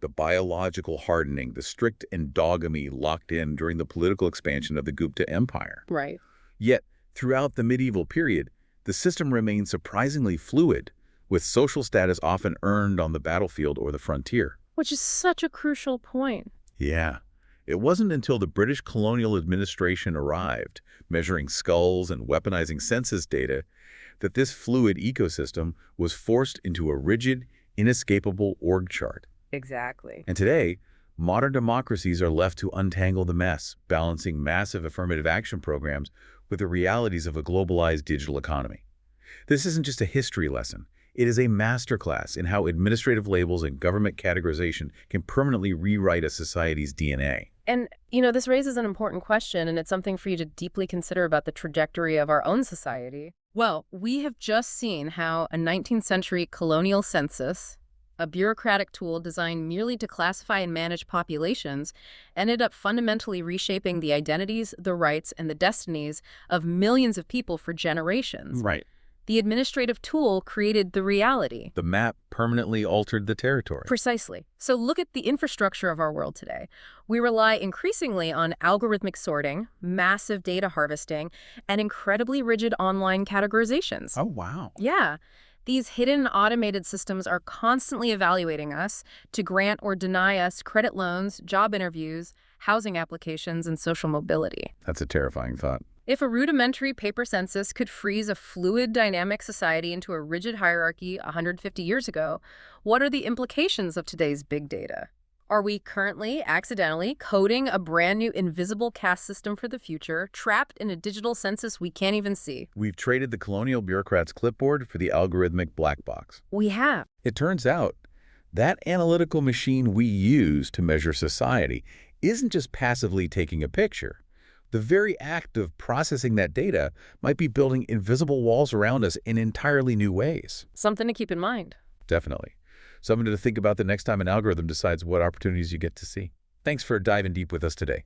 The biological hardening, the strict endogamy locked in during the political expansion of the Gupta Empire. Right. Yet, throughout the medieval period, the system remained surprisingly fluid, with social status often earned on the battlefield or the frontier. Which is such a crucial point. Yeah. It wasn't until the British colonial administration arrived, measuring skulls and weaponizing census data, that this fluid ecosystem was forced into a rigid, inescapable org chart. Exactly. And today, modern democracies are left to untangle the mess, balancing massive affirmative action programs with the realities of a globalized digital economy. This isn't just a history lesson. It is a masterclass in how administrative labels and government categorization can permanently rewrite a society's DNA. And, this raises an important question, and it's something for you to deeply consider about the trajectory of our own society. Well, we have just seen how a 19th century colonial census, a bureaucratic tool designed merely to classify and manage populations, ended up fundamentally reshaping the identities, the rights, and the destinies of millions of people for generations. Right. The administrative tool created the reality. The map permanently altered the territory. Precisely. So look at the infrastructure of our world today. We rely increasingly on algorithmic sorting, massive data harvesting, and incredibly rigid online categorizations. Oh, wow. Yeah. These hidden automated systems are constantly evaluating us to grant or deny us credit loans, job interviews, housing applications, and social mobility. That's a terrifying thought. If a rudimentary paper census could freeze a fluid, dynamic society into a rigid hierarchy 150 years ago, what are the implications of today's big data? Are we currently, accidentally, coding a brand new invisible caste system for the future, trapped in a digital census we can't even see? We've traded the colonial bureaucrat's clipboard for the algorithmic black box. We have. It turns out that analytical machine we use to measure society isn't just passively taking a picture. The very act of processing that data might be building invisible walls around us in entirely new ways. Something to keep in mind. Definitely. Something to think about the next time an algorithm decides what opportunities you get to see. Thanks for diving deep with us today.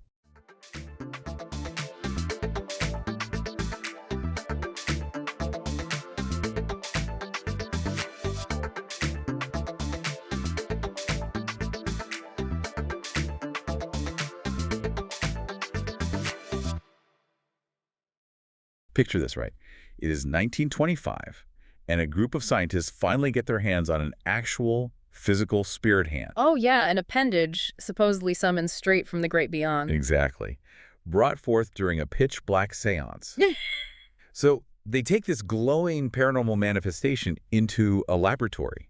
Picture this, right? It is 1925, and a group of scientists finally get their hands on an actual physical spirit hand. Oh, yeah, an appendage supposedly summoned straight from the great beyond. Exactly. Brought forth during a pitch-black seance. So they take this glowing paranormal manifestation into a laboratory,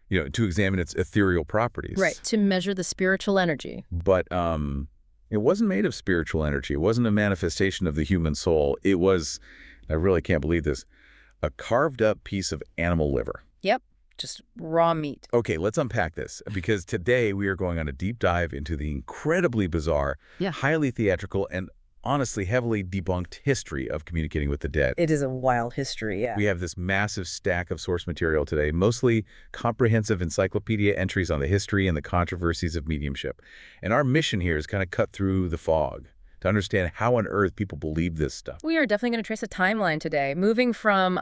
to examine its ethereal properties. Right, to measure the spiritual energy. But it wasn't made of spiritual energy. It wasn't a manifestation of the human soul. It was, I really can't believe this, a carved up piece of animal liver. Yep, just raw meat. Okay, let's unpack this, because today we are going on a deep dive into the incredibly bizarre, highly theatrical, and honestly heavily debunked history of communicating with the dead. It is a wild history, yeah. We have this massive stack of source material today, mostly comprehensive encyclopedia entries on the history and the controversies of mediumship. And our mission here is kind of cut through the fog to understand how on earth people believe this stuff. We are definitely going to trace a timeline today, moving from,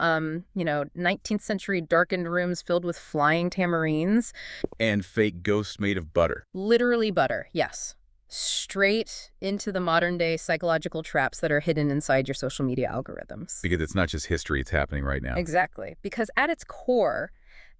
19th century darkened rooms filled with flying tamarines. And fake ghosts made of butter. Literally butter, yes. Straight into the modern-day psychological traps that are hidden inside your social media algorithms. Because it's not just history, it's happening right now. Exactly. Because at its core,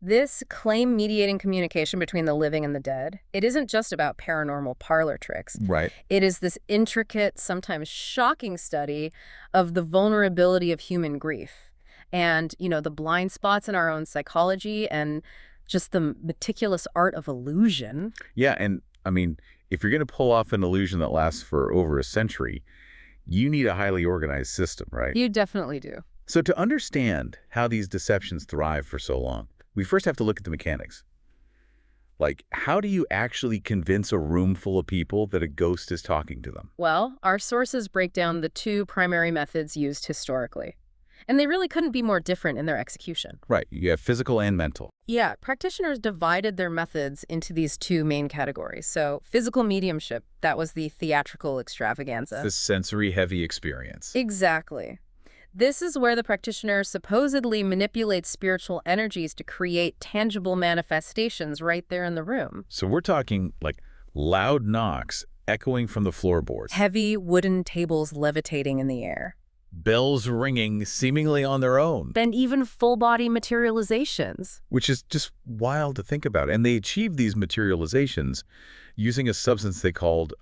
this claim-mediating communication between the living and the dead, it isn't just about paranormal parlor tricks. Right. It is this intricate, sometimes shocking study of the vulnerability of human grief and, the blind spots in our own psychology and just the meticulous art of illusion. Yeah, and, if you're going to pull off an illusion that lasts for over a century, You need a highly organized system, right? You definitely do. So to understand how these deceptions thrive for so long, we first have to look at the mechanics. Like, how do you actually convince a room full of people that a ghost is talking to them? Well, our sources break down the two primary methods used historically. And they really couldn't be more different in their execution. Right, you have physical and mental. Yeah, practitioners divided their methods into these two main categories. So physical mediumship, that was the theatrical extravaganza. The sensory-heavy experience. Exactly. This is where the practitioner supposedly manipulates spiritual energies to create tangible manifestations right there in the room. So we're talking like loud knocks echoing from the floorboards. Heavy wooden tables levitating in the air. Bells ringing seemingly on their own. Then even full-body materializations. Which is just wild to think about. And they achieved these materializations using a substance they called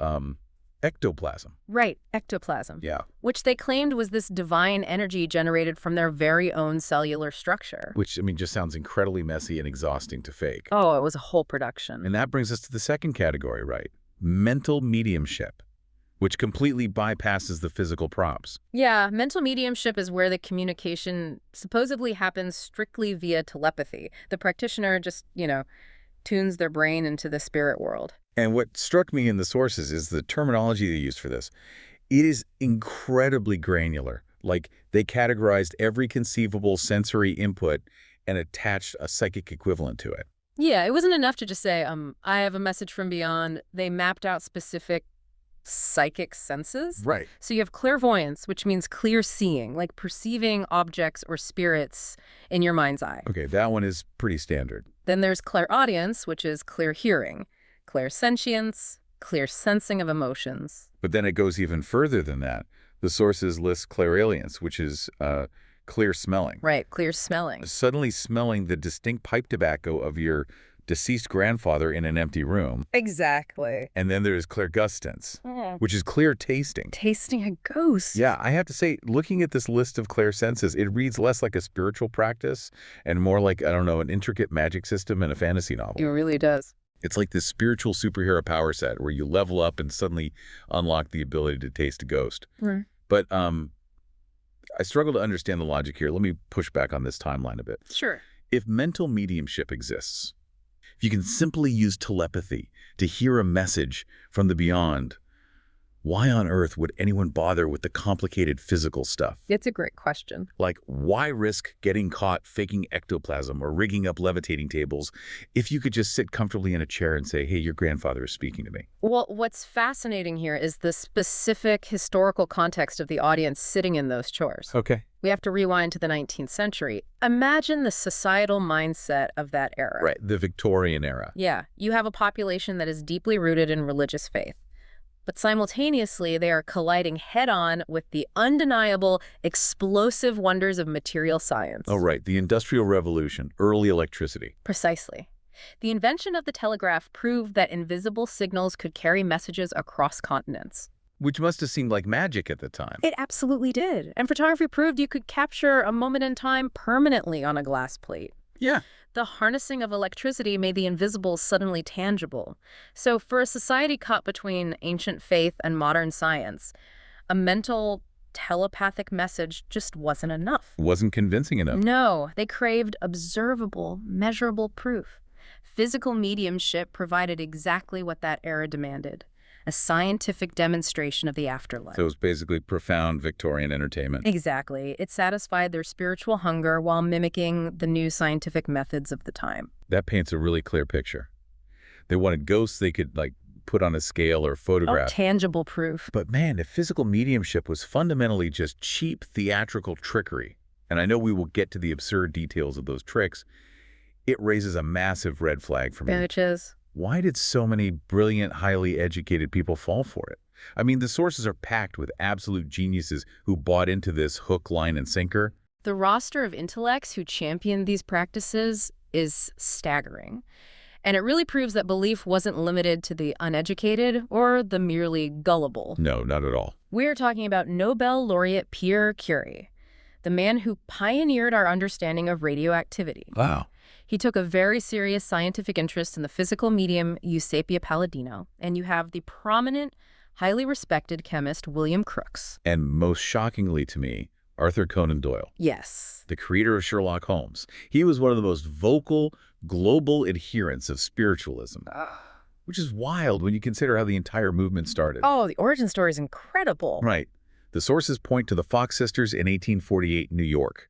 ectoplasm. Right, ectoplasm. Yeah. Which they claimed was this divine energy generated from their very own cellular structure. Which, I mean, just sounds incredibly messy and exhausting to fake. Oh, it was a whole production. And that brings us to the second category, right? Mental mediumship, which completely bypasses the physical props. Yeah, mental mediumship is where the communication supposedly happens strictly via telepathy. The practitioner just, tunes their brain into the spirit world. And what struck me in the sources is the terminology they used for this. It is incredibly granular. Like, they categorized every conceivable sensory input and attached a psychic equivalent to it. Yeah, it wasn't enough to just say, I have a message from beyond. They mapped out specific psychic senses. Right. So you have clairvoyance, which means clear seeing, like perceiving objects or spirits in your mind's eye. Okay, that one is pretty standard. Then there's clairaudience, which is clear hearing, clairsentience, clear sensing of emotions. But then it goes even further than that. The sources list clairalience, which is clear smelling. Right, clear smelling. Suddenly smelling the distinct pipe tobacco of your deceased grandfather in an empty room. Exactly. And then there's clairgustance, which is clear tasting. Tasting a ghost. Yeah, I have to say, looking at this list of clair senses, it reads less like a spiritual practice and more like, I don't know, an intricate magic system in a fantasy novel. It really does. It's like this spiritual superhero power set where you level up and suddenly unlock the ability to taste a ghost. Right. But I struggle to understand the logic here. Let me push back on this timeline a bit. Sure. If mental mediumship exists, if you can simply use telepathy to hear a message from the beyond, why on earth would anyone bother with the complicated physical stuff? It's a great question. Like, why risk getting caught faking ectoplasm or rigging up levitating tables if you could just sit comfortably in a chair and say, hey, your grandfather is speaking to me? Well, what's fascinating here is the specific historical context of the audience sitting in those chairs. Okay. We have to rewind to the 19th century. Imagine the societal mindset of that era. Right, the Victorian era. Yeah, you have a population that is deeply rooted in religious faith. But simultaneously, they are colliding head-on with the undeniable, explosive wonders of material science. Oh, right, the Industrial Revolution, early electricity. Precisely. The invention of the telegraph proved that invisible signals could carry messages across continents. Which must have seemed like magic at the time. It absolutely did. And photography proved you could capture a moment in time permanently on a glass plate. Yeah. The harnessing of electricity made the invisible suddenly tangible. So for a society caught between ancient faith and modern science, a mental telepathic message just wasn't enough. Wasn't convincing enough. No, they craved observable, measurable proof. Physical mediumship provided exactly what that era demanded. A scientific demonstration of the afterlife. So it was basically profound Victorian entertainment. Exactly. It satisfied their spiritual hunger while mimicking the new scientific methods of the time. That paints a really clear picture. They wanted ghosts they could, like, put on a scale or photograph. Tangible proof. But man, if physical mediumship was fundamentally just cheap theatrical trickery, and I know we will get to the absurd details of those tricks, it raises a massive red flag for me. Which is? Why did so many brilliant, highly educated people fall for it? I mean, the sources are packed with absolute geniuses who bought into this hook, line, and sinker. The roster of intellects who championed these practices is staggering. And it really proves that belief wasn't limited to the uneducated or the merely gullible. No, not at all. We're talking about Nobel laureate Pierre Curie, the man who pioneered our understanding of radioactivity. Wow. He took a very serious scientific interest in the physical medium Eusapia Palladino, and you have the prominent highly respected chemist William Crookes. And most shockingly to me, Arthur Conan Doyle, Yes. the creator of Sherlock Holmes. He was one of the most vocal, global adherents of spiritualism, which is wild when you consider how the entire movement started. Oh, the origin story is incredible. Right. The sources point to the Fox sisters in 1848 New York.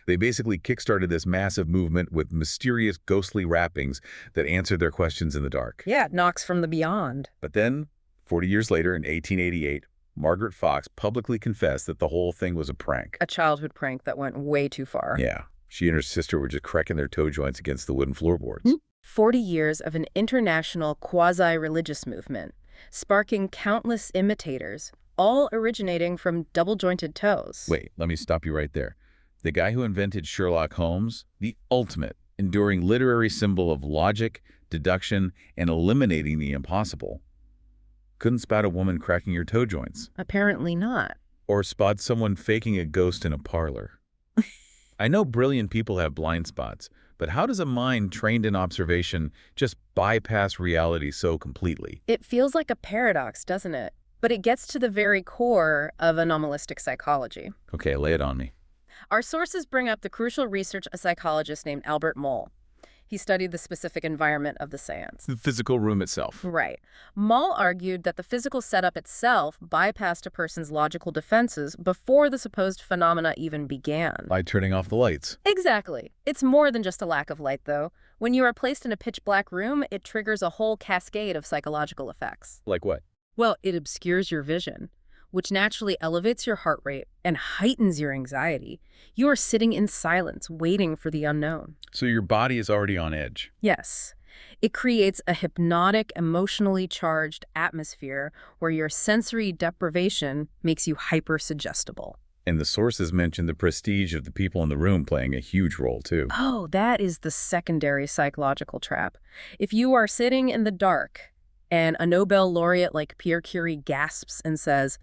They basically kickstarted this massive movement with mysterious ghostly rappings that answered their questions in the dark. Yeah, knocks from the beyond. But then, 40 years later in 1888, Margaret Fox publicly confessed that the whole thing was a prank. A childhood prank that went way too far. Yeah. She and her sister were just cracking their toe joints against the wooden floorboards. 40 years of an international quasi-religious movement, sparking countless imitators, all originating from double-jointed toes. Wait, let me stop you right there. The guy who invented Sherlock Holmes, the ultimate, enduring literary symbol of logic, deduction, and eliminating the impossible, couldn't spot a woman cracking her toe joints. Apparently not. Or spot someone faking a ghost in a parlor. I know brilliant people have blind spots, but how does a mind trained in observation just bypass reality so completely? It feels like a paradox, doesn't it? But it gets to the very core of anomalistic psychology. Okay, lay it on me. Our sources bring up the crucial research of a psychologist named Albert Moll. He studied the specific environment of the seance. The physical room itself. Right. Moll argued that the physical setup itself bypassed a person's logical defenses before the supposed phenomena even began. By turning off the lights. Exactly. It's more than just a lack of light, though. When you are placed in a pitch-black room, it triggers a whole cascade of psychological effects. Like what? Well, it obscures your vision, which naturally elevates your heart rate and heightens your anxiety. You are sitting in silence, waiting for the unknown. So your body is already on edge. Yes. It creates a hypnotic, emotionally charged atmosphere where your sensory deprivation makes you hyper-suggestible. And the sources mention the prestige of the people in the room playing a huge role, too. Oh, that is the secondary psychological trap. If you are sitting in the dark and a Nobel laureate like Pierre Curie gasps and says,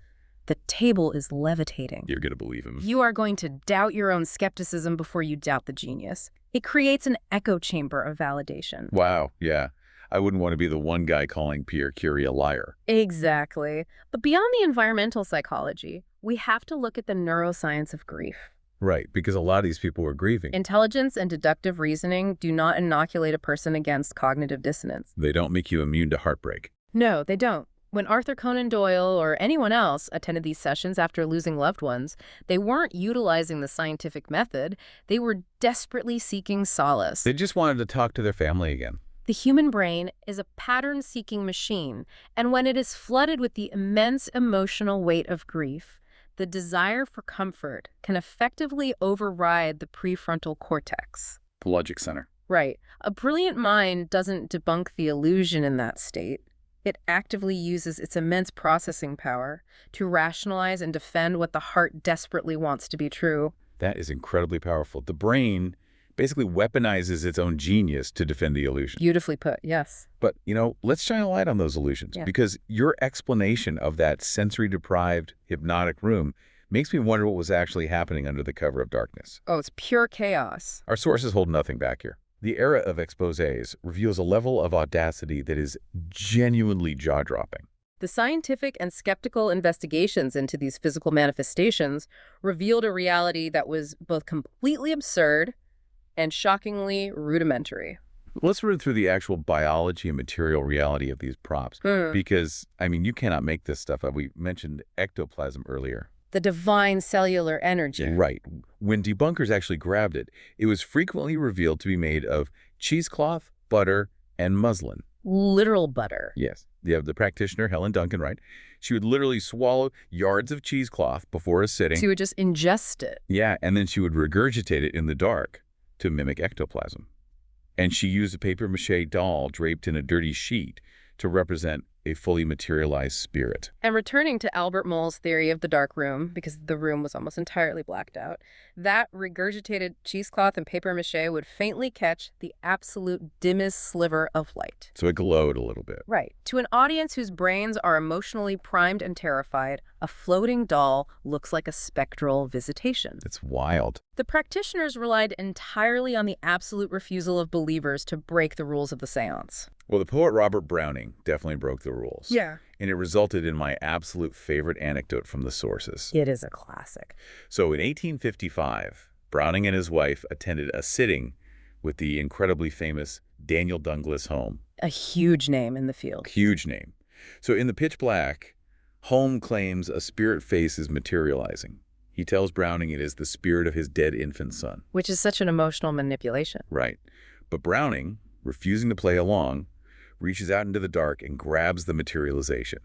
"The table is levitating," You're going to believe him. you are going to doubt your own skepticism before you doubt the genius. It creates an echo chamber of validation. Wow, yeah. I wouldn't want to be the one guy calling Pierre Curie a liar. Exactly. But beyond the environmental psychology, we have to look at the neuroscience of grief. Right, because a lot of these people were grieving. Intelligence and deductive reasoning do not inoculate a person against cognitive dissonance. They don't make you immune to heartbreak. No, they don't. When Arthur Conan Doyle or anyone else attended these sessions after losing loved ones, they weren't utilizing the scientific method. They were desperately seeking solace. They just wanted to talk to their family again. The human brain is a pattern-seeking machine, and when it is flooded with the immense emotional weight of grief, the desire for comfort can effectively override the prefrontal cortex. The logic center. Right. A brilliant mind doesn't debunk the illusion in that state. It actively uses its immense processing power to rationalize and defend what the heart desperately wants to be true. That is incredibly powerful. The brain basically weaponizes its own genius to defend the illusion. Beautifully put, yes. But, let's shine a light on those illusions, Yeah. because your explanation of that sensory-deprived, hypnotic room makes me wonder what was actually happening under the cover of darkness. Oh, it's pure chaos. Our sources hold nothing back here. The era of exposés reveals a level of audacity that is genuinely jaw-dropping. The scientific and skeptical investigations into these physical manifestations revealed a reality that was both completely absurd and shockingly rudimentary. Let's run through the actual biology and material reality of these props, because, you cannot make this stuff up. We mentioned ectoplasm earlier. The divine cellular energy. Right. When debunkers actually grabbed it, it was frequently revealed to be made of cheesecloth, butter, and muslin. Literal butter. Yes. The practitioner, Helen Duncan, right? She would literally swallow yards of cheesecloth before a sitting. She would just ingest it. Yeah, and then she would regurgitate it in the dark to mimic ectoplasm. And she used a papier-mâché doll draped in a dirty sheet to represent a fully materialized spirit. And returning to Albert Moll's theory of the dark room, because the room was almost entirely blacked out, that regurgitated cheesecloth and papier-mâché would faintly catch the absolute dimmest sliver of light. So it glowed a little bit. Right. To an audience whose brains are emotionally primed and terrified, a floating doll looks like a spectral visitation. It's wild. The practitioners relied entirely on the absolute refusal of believers to break the rules of the seance. Well, the poet Robert Browning definitely broke the rules. Yeah. And it resulted in my absolute favorite anecdote from the sources. It is a classic. So in 1855, Browning and his wife attended a sitting with the incredibly famous Daniel Douglas Home. A huge name in the field. Huge name. So in the pitch black, Home claims a spirit face is materializing. He tells Browning it is the spirit of his dead infant son. Which is such an emotional manipulation. Right. But Browning, refusing to play along, reaches out into the dark and grabs the materialization.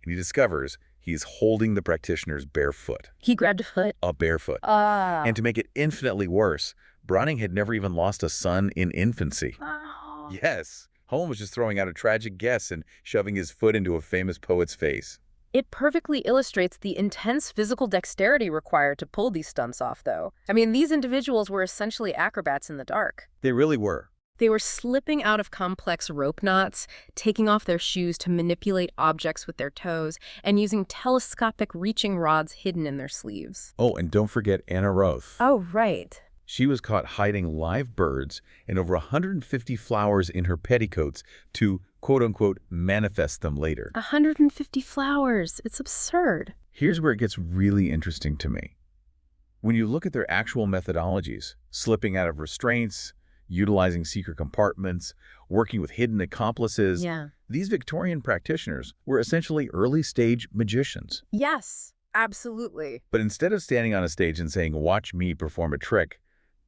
And he discovers he's holding the practitioner's bare foot. He grabbed a foot? A bare foot. And to make it infinitely worse, Browning had never even lost a son in infancy. Oh. Yes. Home was just throwing out a tragic guess and shoving his foot into a famous poet's face. It perfectly illustrates the intense physical dexterity required to pull these stunts off, though. I mean, these individuals were essentially acrobats in the dark. They really were. They were slipping out of complex rope knots, taking off their shoes to manipulate objects with their toes, and using telescopic reaching rods hidden in their sleeves. Oh, and don't forget Anna Roth. Oh, right. She was caught hiding live birds and over 150 flowers in her petticoats to, quote-unquote, manifest them later. 150 flowers. It's absurd. Here's where it gets really interesting to me. When you look at their actual methodologies, slipping out of restraints, utilizing secret compartments, working with hidden accomplices, these Victorian practitioners were essentially early-stage magicians. Yes, absolutely. But instead of standing on a stage and saying, "Watch me perform a trick,"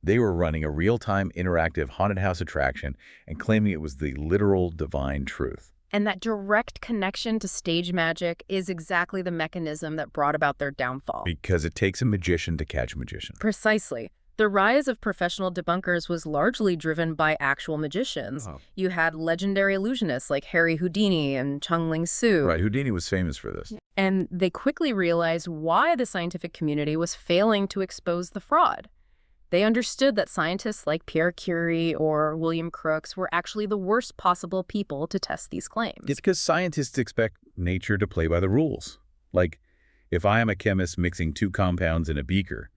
they were running a real-time interactive haunted house attraction and claiming it was the literal divine truth. And that direct connection to stage magic is exactly the mechanism that brought about their downfall. Because it takes a magician to catch a magician. Precisely. The rise of professional debunkers was largely driven by actual magicians. You had legendary illusionists like Harry Houdini and Chung Ling Soo. Right, Houdini was famous for this. And they quickly realized why the scientific community was failing to expose the fraud. They understood that scientists like Pierre Curie or William Crookes were actually the worst possible people to test these claims. It's because scientists expect nature to play by the rules. Like, if I am a chemist mixing two compounds in a beaker,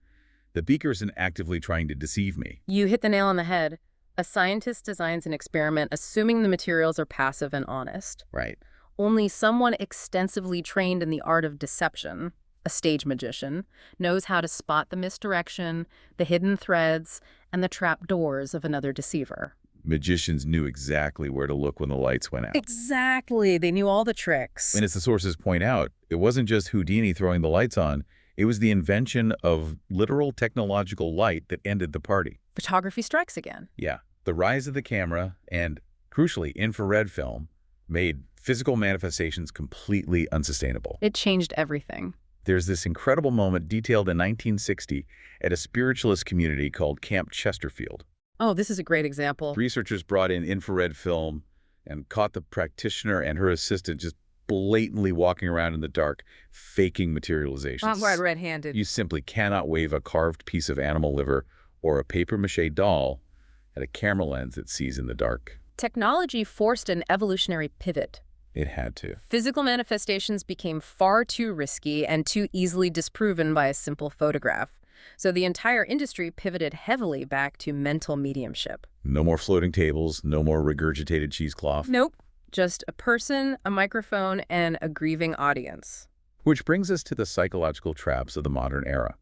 the beaker isn't actively trying to deceive me. You hit the nail on the head. A scientist designs an experiment assuming the materials are passive and honest. Right. Only someone extensively trained in the art of deception, a stage magician, knows how to spot the misdirection, the hidden threads, and the trap doors of another deceiver. Magicians knew exactly where to look when the lights went out. Exactly. They knew all the tricks. And as the sources point out, it wasn't just Houdini throwing the lights on. It was the invention of literal technological light that ended the party. Photography strikes again. Yeah. The rise of the camera and, crucially, infrared film made physical manifestations completely unsustainable. It changed everything. There's this incredible moment detailed in 1960 at a spiritualist community called Camp Chesterfield. Oh, this is a great example. Researchers brought in infrared film and caught the practitioner and her assistant just blatantly walking around in the dark, faking materializations. Right, red-handed. You simply cannot wave a carved piece of animal liver or a papier-mâché doll at a camera lens that sees in the dark. Technology forced an evolutionary pivot. It had to. Physical manifestations became far too risky and too easily disproven by a simple photograph. So the entire industry pivoted heavily back to mental mediumship. No more floating tables, no more regurgitated cheesecloth. Nope. Just a person, a microphone, and a grieving audience. Which brings us to the psychological traps of the modern era.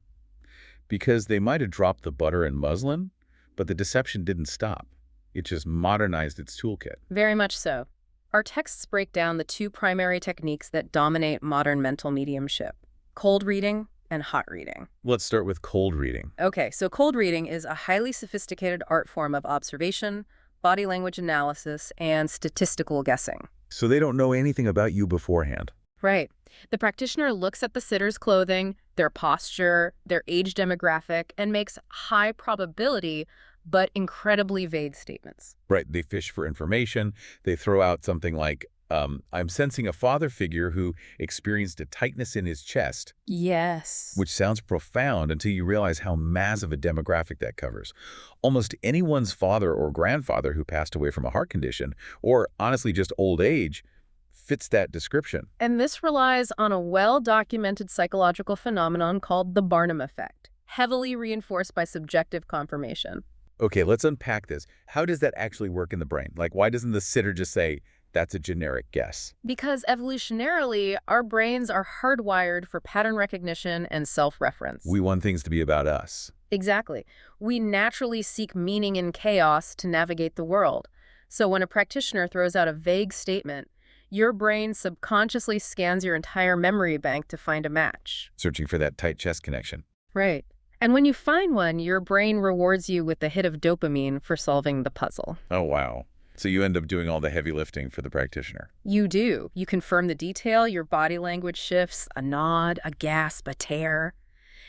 Because they might have dropped the butter and muslin, but the deception didn't stop. It just modernized its toolkit. Very much so. Our texts break down the two primary techniques that dominate modern mental mediumship: cold reading and hot reading. Let's start with cold reading. Okay, so cold reading is a highly sophisticated art form of observation, body language analysis, and statistical guessing. So they don't know anything about you beforehand. Right. The practitioner looks at the sitter's clothing, their posture, their age demographic, and makes high probability but incredibly vague statements. Right. They fish for information. They throw out something like, I'm sensing a father figure who experienced a tightness in his chest. Yes. Which sounds profound until you realize how massive a demographic that covers. Almost anyone's father or grandfather who passed away from a heart condition, or honestly just old age, fits that description. And this relies on a well-documented psychological phenomenon called the Barnum effect, heavily reinforced by subjective confirmation. Okay, let's unpack this. How does that actually work in the brain? Like, why doesn't the sitter just say, That's a generic guess. Because evolutionarily, our brains are hardwired for pattern recognition and self-reference. We want things to be about us. Exactly. We naturally seek meaning in chaos to navigate the world. So when a practitioner throws out a vague statement, your brain subconsciously scans your entire memory bank to find a match. Searching for that tight chest connection. Right. And when you find one, your brain rewards you with a hit of dopamine for solving the puzzle. Oh, wow. So you end up doing all the heavy lifting for the practitioner. You do. You confirm the detail, your body language shifts, a nod, a gasp, a tear.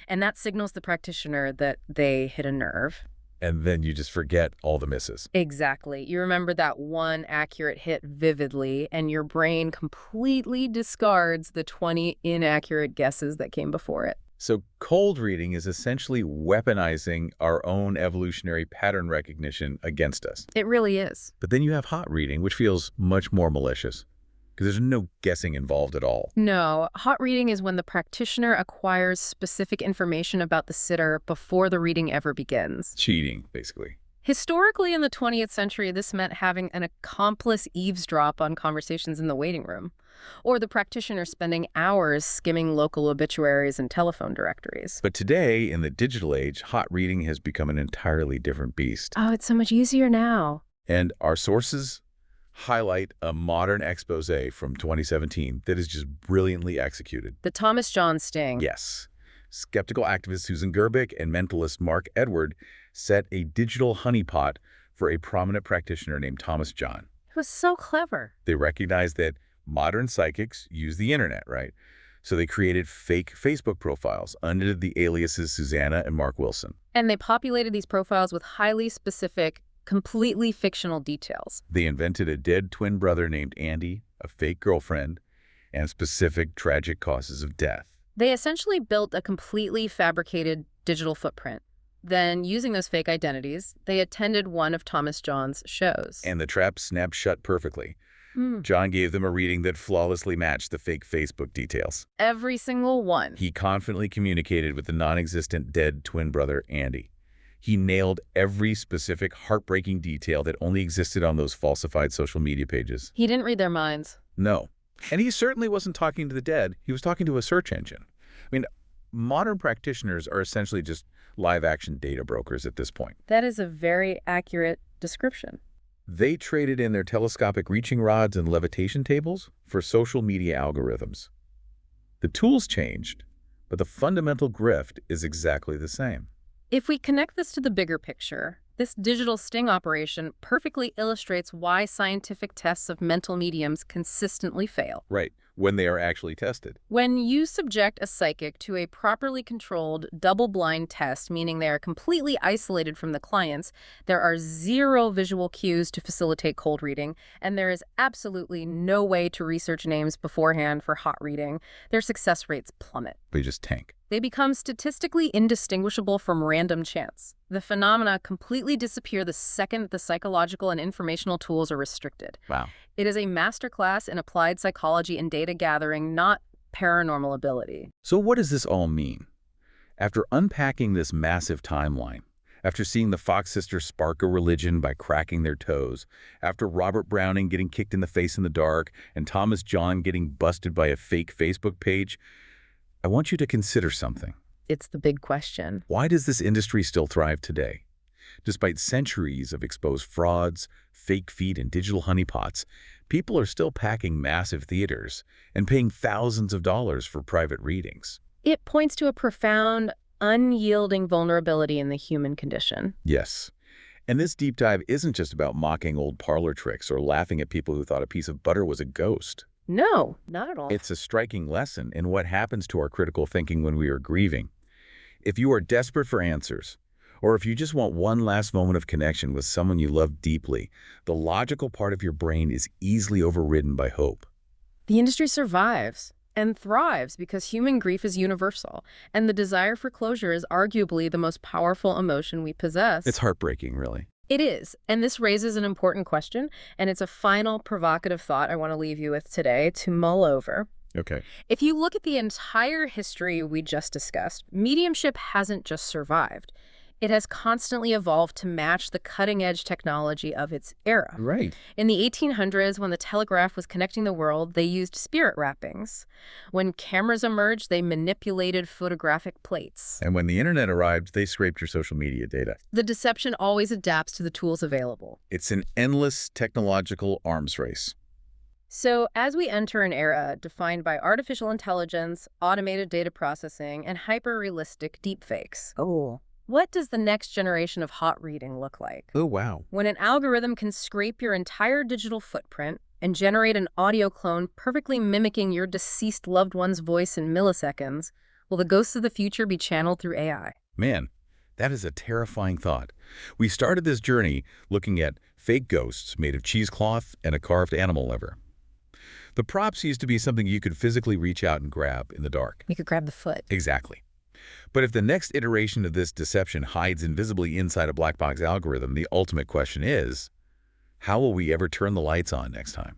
And that signals the practitioner that they hit a nerve. And then you just forget all the misses. Exactly. You remember that one accurate hit vividly, and your brain completely discards the 20 inaccurate guesses that came before it. So cold reading is essentially weaponizing our own evolutionary pattern recognition against us. It really is. But then you have hot reading, which feels much more malicious, because there's no guessing involved at all. No, hot reading is when the practitioner acquires specific information about the sitter before the reading ever begins. Cheating, basically. Historically, in the 20th century, this meant having an accomplice eavesdrop on conversations in the waiting room, or the practitioner spending hours skimming local obituaries and telephone directories. But today, in the digital age, hot reading has become an entirely different beast. Oh, it's so much easier now. And our sources highlight a modern expose from 2017 that is just brilliantly executed. The Thomas John sting. Yes. Skeptical activist Susan Gerbic and mentalist Mark Edward set a digital honeypot for a prominent practitioner named Thomas John. It was so clever. They recognized that modern psychics use the internet, right? So they created fake Facebook profiles under the aliases Susanna and Mark Wilson. And they populated these profiles with highly specific, completely fictional details. They invented a dead twin brother named Andy, a fake girlfriend, and specific tragic causes of death. They essentially built a completely fabricated digital footprint. Then, using those fake identities, they attended one of Thomas John's shows. And the trap snapped shut perfectly. John gave them a reading that flawlessly matched the fake Facebook details. Every single one. He confidently communicated with the non-existent dead twin brother, Andy. He nailed every specific heartbreaking detail that only existed on those falsified social media pages. He didn't read their minds. No. And he certainly wasn't talking to the dead. He was talking to a search engine. I mean, modern practitioners are essentially just live-action data brokers at this point. That is a very accurate description. They traded in their telescopic reaching rods and levitation tables for social media algorithms. The tools changed, but the fundamental grift is exactly the same. If we connect this to the bigger picture, this digital sting operation perfectly illustrates why scientific tests of mental mediums consistently fail. Right, when they are actually tested. When you subject a psychic to a properly controlled double-blind test, meaning they are completely isolated from the clients, there are zero visual cues to facilitate cold reading, and there is absolutely no way to research names beforehand for hot reading, their success rates plummet. They just tank. They become statistically indistinguishable from random chance. The phenomena completely disappear the second the psychological and informational tools are restricted. Wow. It is a masterclass in applied psychology and data gathering, not paranormal ability. So what does this all mean? After unpacking this massive timeline, after seeing the Fox sisters spark a religion by cracking their toes, after Robert Browning getting kicked in the face in the dark, and Thomas John getting busted by a fake Facebook page, I want you to consider something. It's the big question. Why does this industry still thrive today? Despite centuries of exposed frauds, fake feet, and digital honeypots, people are still packing massive theaters and paying thousands of dollars for private readings. It points to a profound, unyielding vulnerability in the human condition. Yes. And this deep dive isn't just about mocking old parlor tricks or laughing at people who thought a piece of butter was a ghost. No, not at all. It's a striking lesson in what happens to our critical thinking when we are grieving. If you are desperate for answers, or if you just want one last moment of connection with someone you love deeply, the logical part of your brain is easily overridden by hope. The industry survives and thrives because human grief is universal, and the desire for closure is arguably the most powerful emotion we possess. It's heartbreaking, really. It is, and this raises an important question, and it's a final provocative thought I want to leave you with today to mull over. Okay. If you look at the entire history we just discussed, mediumship hasn't just survived. It has constantly evolved to match the cutting-edge technology of its era. Right. In the 1800s, when the telegraph was connecting the world, they used spirit wrappings. When cameras emerged, they manipulated photographic plates. And when the internet arrived, they scraped your social media data. The deception always adapts to the tools available. It's an endless technological arms race. So, as we enter an era defined by artificial intelligence, automated data processing, and hyper-realistic deepfakes, what does the next generation of hot reading look like? Oh, wow. When an algorithm can scrape your entire digital footprint and generate an audio clone perfectly mimicking your deceased loved one's voice in milliseconds, will the ghosts of the future be channeled through AI? Man, that is a terrifying thought. We started this journey looking at fake ghosts made of cheesecloth and a carved animal liver. The props used to be something you could physically reach out and grab in the dark. You could grab the foot. Exactly. But if the next iteration of this deception hides invisibly inside a black box algorithm, the ultimate question is, how will we ever turn the lights on next time?